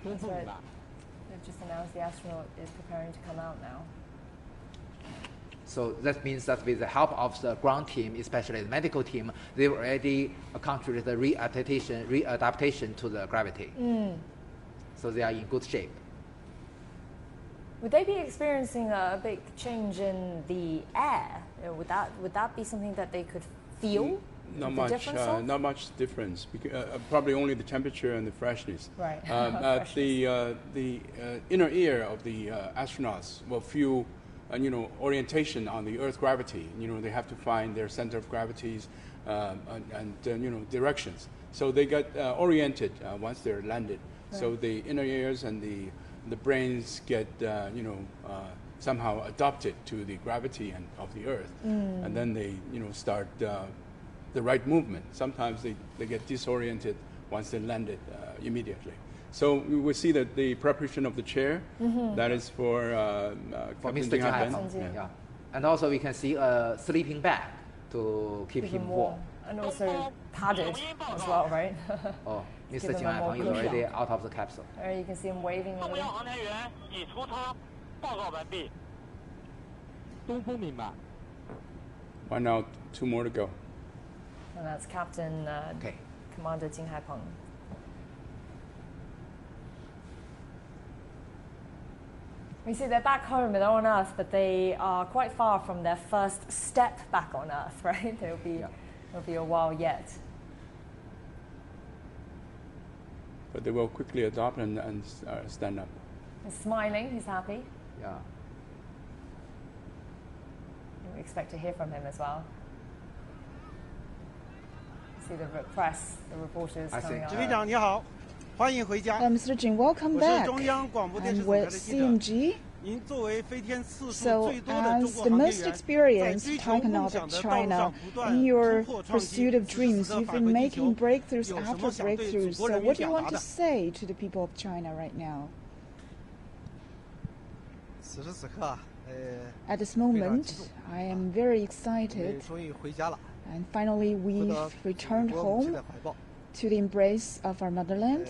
That's right. They've just announced the astronaut is preparing to come out now. So that means that with the help of the ground team, especially the medical team, they've already accomplished the readaptation to the gravity. So they are in good shape. Would they be experiencing a big change in the air? Would that be something that they could feel? Not much difference. Probably only the temperature and the freshness. Right. The inner ear of the astronauts will feel, orientation on the Earth gravity. They have to find their center of gravities and directions. So they get oriented once they're landed. Right. So the inner ears and the brains get somehow adapted to the gravity of the Earth, and then they start the right movement. Sometimes they get disoriented once they landed immediately. So we will see that the preparation of the chair, that is for Mr. Jing Haipeng. Yeah. And also we can see a sleeping bag to keep him warm. And also padded as well, right? Oh, Mr. Jing Haipeng is already out of the capsule. You can see him waving a little. One out, 2 more to go. And that's Captain Commander Jing Haipeng. We see they're back home, they're on Earth, but they are quite far from their first step back on Earth, right? It'll be a while yet. But they will quickly adopt and stand up. He's smiling, he's happy. Yeah. We expect to hear from him as well. See the press, the reporters coming on. Mr. Jing, welcome back. I'm with CMG. So, as the most experienced taikonaut of China, in your pursuit of dreams, you've been making breakthroughs after breakthroughs. So, what do you want to say to the people of China right now? At this moment, I am very excited. And finally, we've returned home to the embrace of our motherland.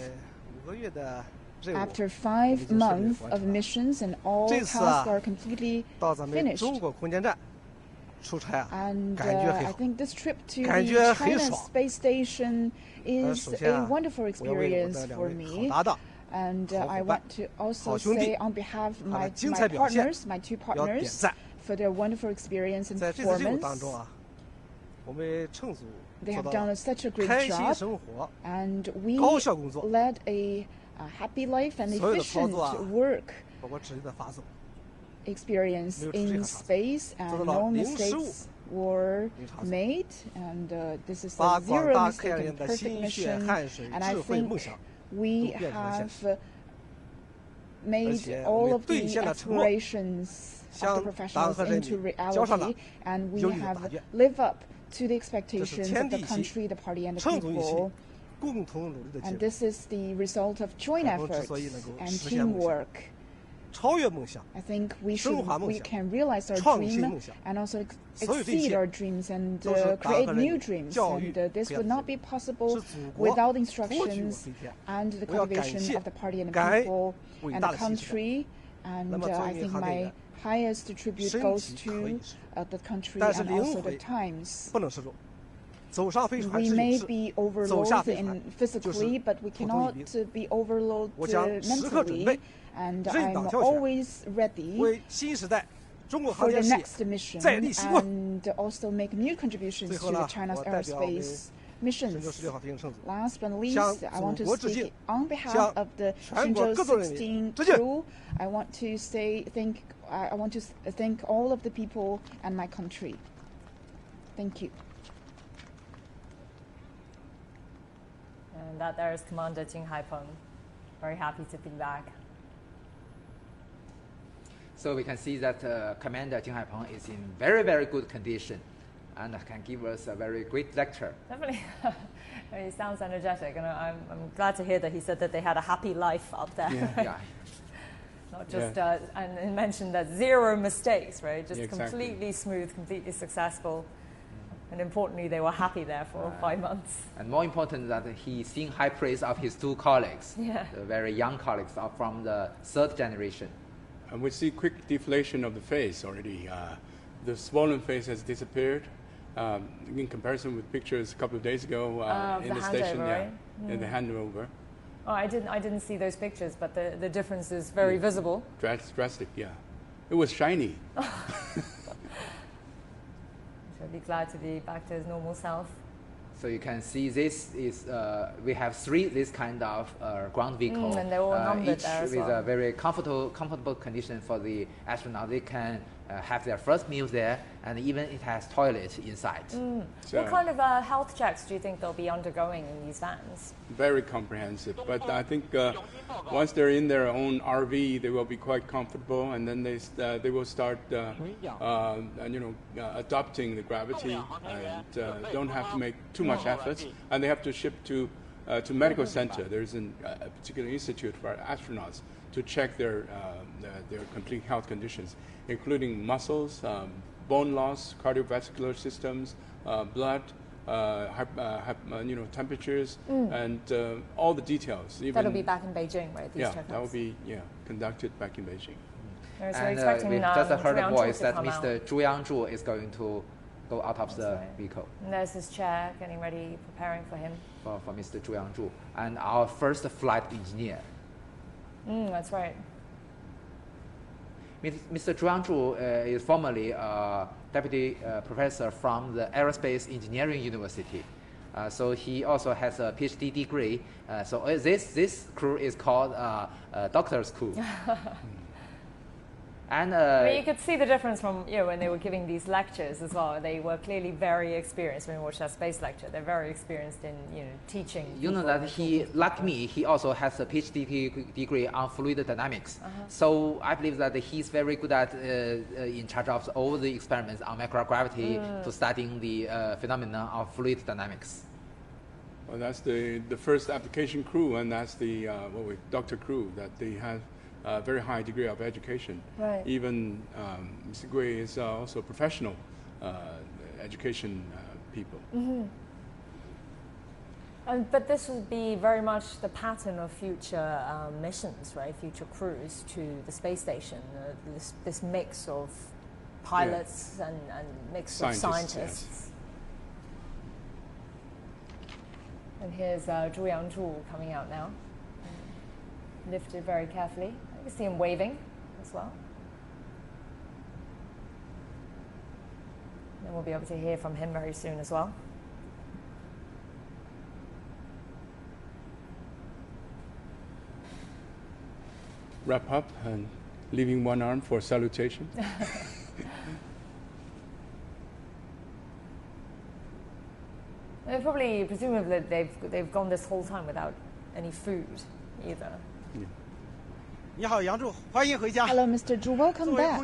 After 5 months of missions and all tasks are completely finished. And I think this trip to the China space station is a wonderful experience for me. And I want to also say on behalf of my partners, my 2 partners, for their wonderful experience and performance. They have done such a great job, and we led a happy life and efficient work experience in space, and no mistakes were made, and this is a zero mistake and perfect mission, and I think we have made all of the aspirations of the professionals into reality, and we have lived up to the expectations of the country, the party, and the people. And this is the result of joint efforts and teamwork. I think we can realize our dream and also exceed our dreams and create new dreams. And this would not be possible without instructions and the cultivation of the party and the people and the country. And I think my highest tribute goes to the country and also the times. We may be overloaded physically, but we cannot be overloaded mentally. And I'm always ready for the next mission and also make new contributions to China's aerospace missions. Last but not least, I want to speak on behalf of the Shenzhou-16 crew. I want to thank all of the people and my country. Thank you. And that there is Commander Jing Haipeng. Very happy to be back. So we can see that Commander Jing Haipeng is in very, very good condition and can give us a very great lecture. Definitely. He sounds energetic, and I'm glad to hear that he said that they had a happy life up there. Yeah. Not just, and he mentioned that 0 mistakes, right? Just exactly. Completely smooth, completely successful. And importantly, they were happy there for 5 months. And more important that he sing high praise of his 2 colleagues, the very young colleagues are from the 3rd generation. And we see quick deflation of the face already. The swollen face has disappeared. In comparison with pictures a couple of days ago in the station, right? in the handover. Oh, I didn't see those pictures, but the difference is very visible. Drastic, yeah. It was shiny. So be glad to be back to his normal self. So you can see this is we have 3 this kind of ground vehicle, and they're all numbered each there as with well. a very comfortable condition for the astronaut. They can have their first meal there, and even it has toilet inside. What kind of health checks do you think they'll be undergoing in these vans? Very comprehensive, but I think once they're in their own RV, they will be quite comfortable, and then they will start adopting the gravity and don't have to make too much effort, and they have to ship to medical center. There's a particular institute for astronauts to check their complete health conditions, including muscles, bone loss, cardiovascular systems, blood, temperatures, and all the details. Even, that'll be back in Beijing, right? These checkups. That will be conducted back in Beijing. And we just heard a voice that Mr. Zhu Yangzhu is going to go out of the vehicle. And there's his chair getting ready, preparing for him. For Mr. Zhu Yangzhu, and our first flight engineer. That's right. Mr. Zhu Yangzhu is formerly a deputy professor from the Aerospace Engineering University. So he also has a PhD degree. So this crew is called doctor's crew. And you could see the difference from when they were giving these lectures as well. They were clearly very experienced. When you watch that space lecture, they're very experienced in teaching. You know that like me, he also has a PhD degree on fluid dynamics. So I believe that he's very good at in charge of all the experiments on microgravity to studying the phenomena of fluid dynamics. Well, that's the first application crew, and that's the doctor crew that they have. A very high degree of education. Right. Even Mr. Gui is also professional education people. But this would be very much the pattern of future missions, right? Future crews to the space station. This mix of pilots and mix of scientists. Yes. And here's Zhu Yangzhu coming out now. Lifted very carefully. You can see him waving as well. And we'll be able to hear from him very soon as well. Wrap up and leaving one arm for salutation. Presumably, they've gone this whole time without any food either. Hello, Mr. Zhu. Welcome back.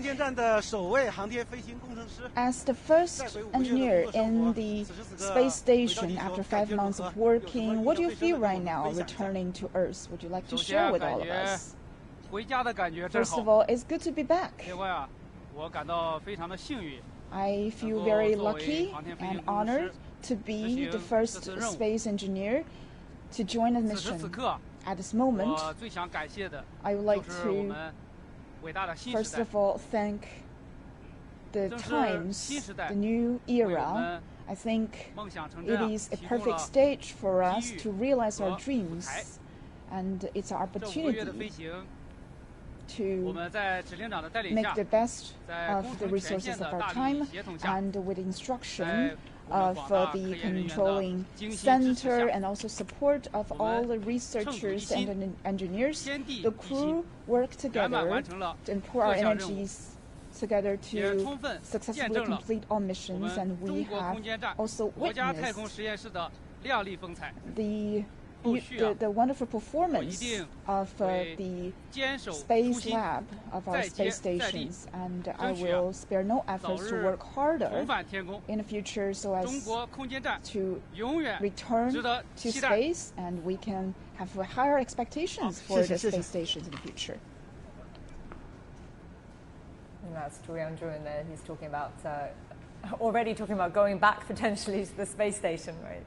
As the first engineer in the space station after 5 months of working, what do you feel right now returning to Earth? Would you like to share with all of us? First of all, it's good to be back. I feel very lucky and honored to be the first space engineer to join the mission. At this moment, I would like to, first of all, thank the times, the new era. I think it is a perfect stage for us to realize our dreams, and it's our opportunity to make the best of the resources of our time, and with instruction of the controlling center and also support of all the researchers and engineers, the crew work together and pour our energies together to successfully complete all missions, and we have also witnessed the wonderful performance of the space lab of our space stations, and I will spare no efforts to work harder in the future so as to return to space, and we can have higher expectations for the space stations in the future. And that's Zhu Yangzhu in there. He's talking about already talking about going back potentially to the space station, right?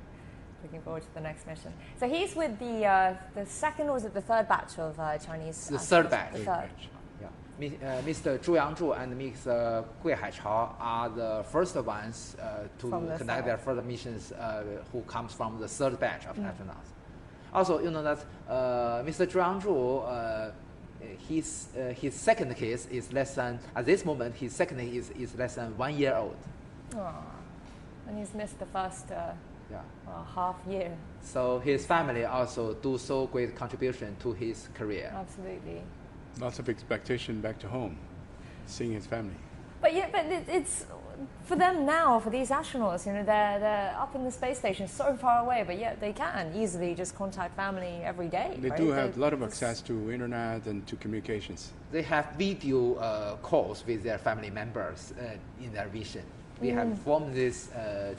Looking forward to the next mission. So he's with the second, or was it the third batch of Chinese? The third batch. The third. Yeah. Mr. Zhu Yangzhu and Ms. Gui Haichao are the first ones to conduct their further missions who comes from the third batch of astronauts. Also, you know that Mr. Zhang Zhu, his second case is less than, at this moment, his second is less than 1 year old. Aww. And he's missed the first half year. So his family also do so great contribution to his career. Absolutely. Lots of expectation back to home, seeing his family. But it's for them now, for these astronauts, you know, they're up in the space station so far away, but yet they can easily just contact family every day. They do have a lot of access to internet and to communications. They have video calls with their family members in their vision. We have formed this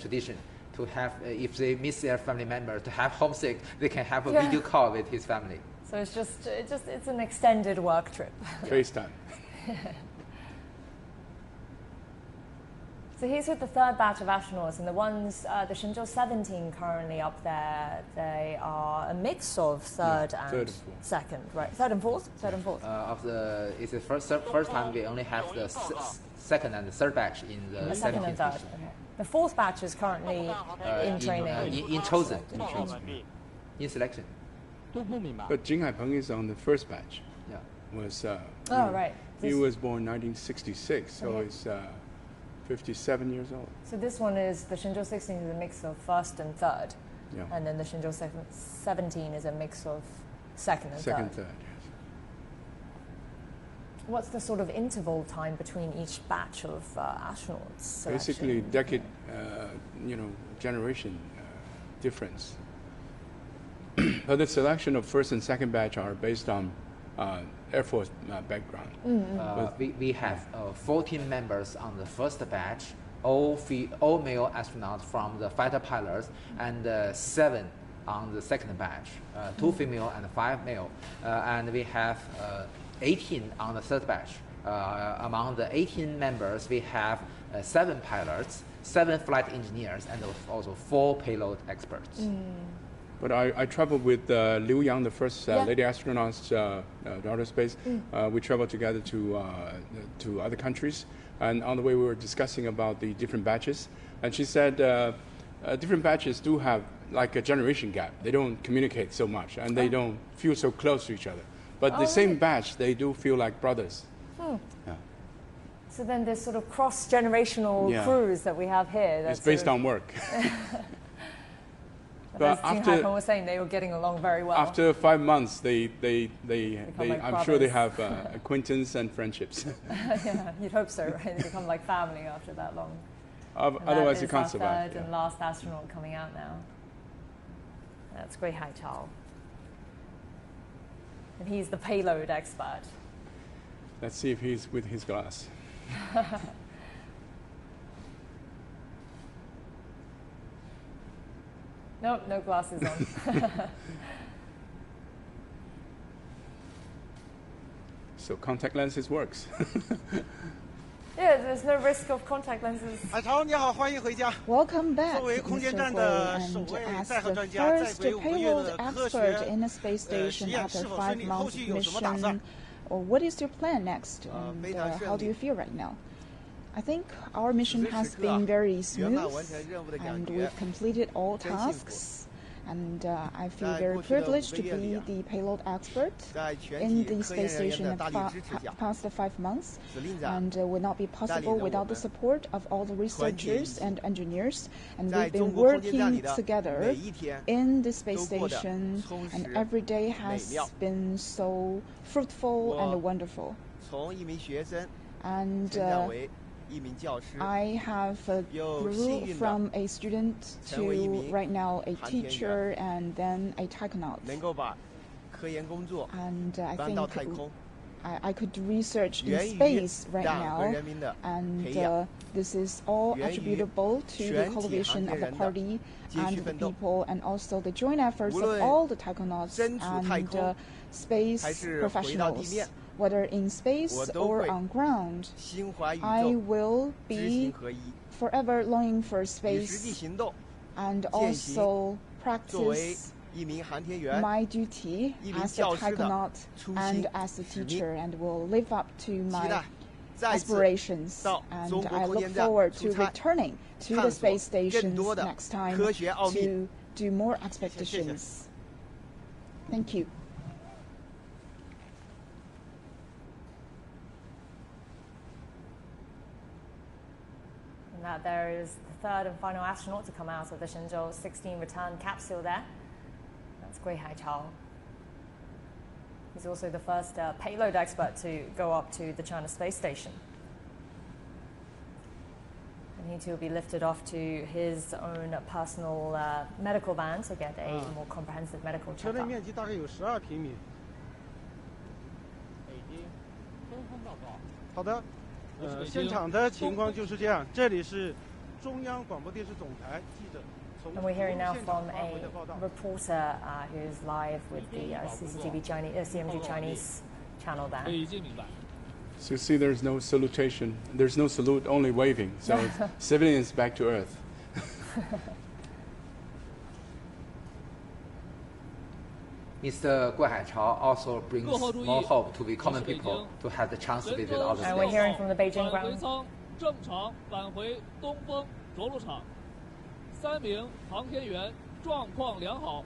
tradition to have, if they miss their family member, to have homesick, they can have a video call with his family. So it's an extended work trip. FaceTime. So he's with the third batch of astronauts, and the ones, the Shenzhou-17 currently up there, they are a mix of third and second, right? Third and fourth? Third and fourth. It's the first time we only have the second and the third batch in the second and third. Okay. The fourth batch is currently in training. In chosen. In selection. But Jing Haipeng is on the first batch. Yeah. Was right. He was born 1966, so he's 57 years old. So this one is, the Shenzhou-16 is a mix of first and third. Yeah. And then the Shenzhou-17 is a mix of second and third. Yes. What's the sort of interval time between each batch of astronauts selection? Basically, decade, generation difference. But the selection of first and second batch are based on Air Force background. We have 14 members on the first batch, all male astronauts from the fighter pilots, and 7 on the second batch, 2 female and 5 male. And we have 18 on the third batch. Among the 18 members, we have 7 pilots, 7 flight engineers, and also 4 payload experts. But I traveled with Liu Yang, the first lady astronaut to outer space. We traveled together to other countries, and on the way we were discussing about the different batches. And she said different batches do have like a generation gap. They don't communicate so much, and they don't feel so close to each other. But the same batch, they do feel like brothers. Yeah. So then this sort of cross-generational crews that we have here. It's based on work. But as Jing Haipeng was saying, they were getting along very well. After 5 months, I'm brothers. sure they have acquaintance and friendships. Yeah, you'd hope so, right? They become like family after that long. Otherwise, you can't survive. Third and last astronaut coming out now. That's Gui Haichao. And he's the payload expert. Let's see if he's with his glass. Nope, no glasses on. So contact lenses works. Yeah, there's no risk of contact lenses. Welcome back, Mr. Gui, and as the first payload expert in the space station after 5 months of mission, what is your plan next, and how do you feel right now? I think our mission has been very smooth, and we've completed all tasks, and I feel very privileged to be the payload expert in the space station in the past 5 months, and would not be possible without the support of all the researchers and engineers, and we've been working together in the space station, and every day has been so fruitful and wonderful. And I have grew from a student to right now a teacher and then a taikonaut. And I think I could research in space right now, and this is all attributable to the cultivation of the party and the people, and also the joint efforts of all the taikonauts and space professionals. Whether in space or on ground, I will be forever longing for space and also practice my duty as a taikonaut and as a teacher, and will live up to my aspirations. And I look forward to returning to the space stations next time to do more expeditions. Thank you. And that there is the third and final astronaut to come out of the Shenzhou-16 return capsule there. That's Gui Haichao. He's also the first payload expert to go up to the China space station. And he too will be lifted off to his own personal medical van to get a more comprehensive medical checkup. 车内面积大概有12平米。北京东风报告。好的，现场的情况就是这样。这里是中央广播电视总台记者。 And we're hearing now from a reporter who's live with the CCTV Chinese, CMG Chinese channel there. So you see, there's no salutation. There's no salute, only waving. So civilians back to Earth. Mr. Gui Haichao also brings more hope to the common people to have the chance to visit outer And we're space. hearing from the Beijing ground. 正常返回东风着陆场，3名航天员状况良好。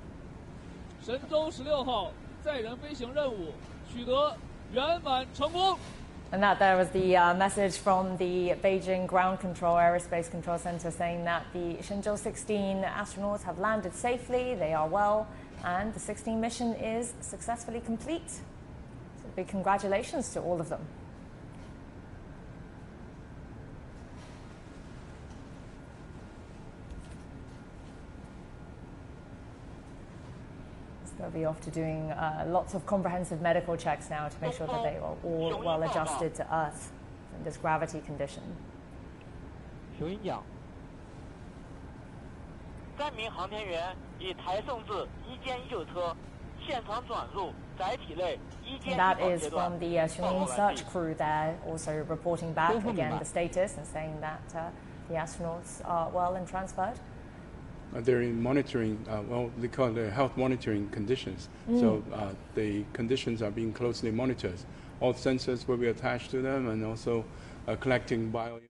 神舟16号载人飞行任务取得圆满成功。 And that there was the message from the Beijing Ground Control Aerospace Control Center saying that the Shenzhou-16 astronauts have landed safely, they are well, and the 16 mission is successfully complete. So big congratulations to all of them. They'll be off to doing lots of comprehensive medical checks now to make sure that they are all well adjusted to Earth in this gravity condition. 熊营长，3名航天员已抬送至一间医救车，现场转入载体内一间 That is from the Xunying search crew there, also reporting back again the status and saying that the astronauts are well and transferred. They're in monitoring, well, they call it health monitoring conditions. So the conditions are being closely monitored. All sensors will be attached to them and also collecting bio.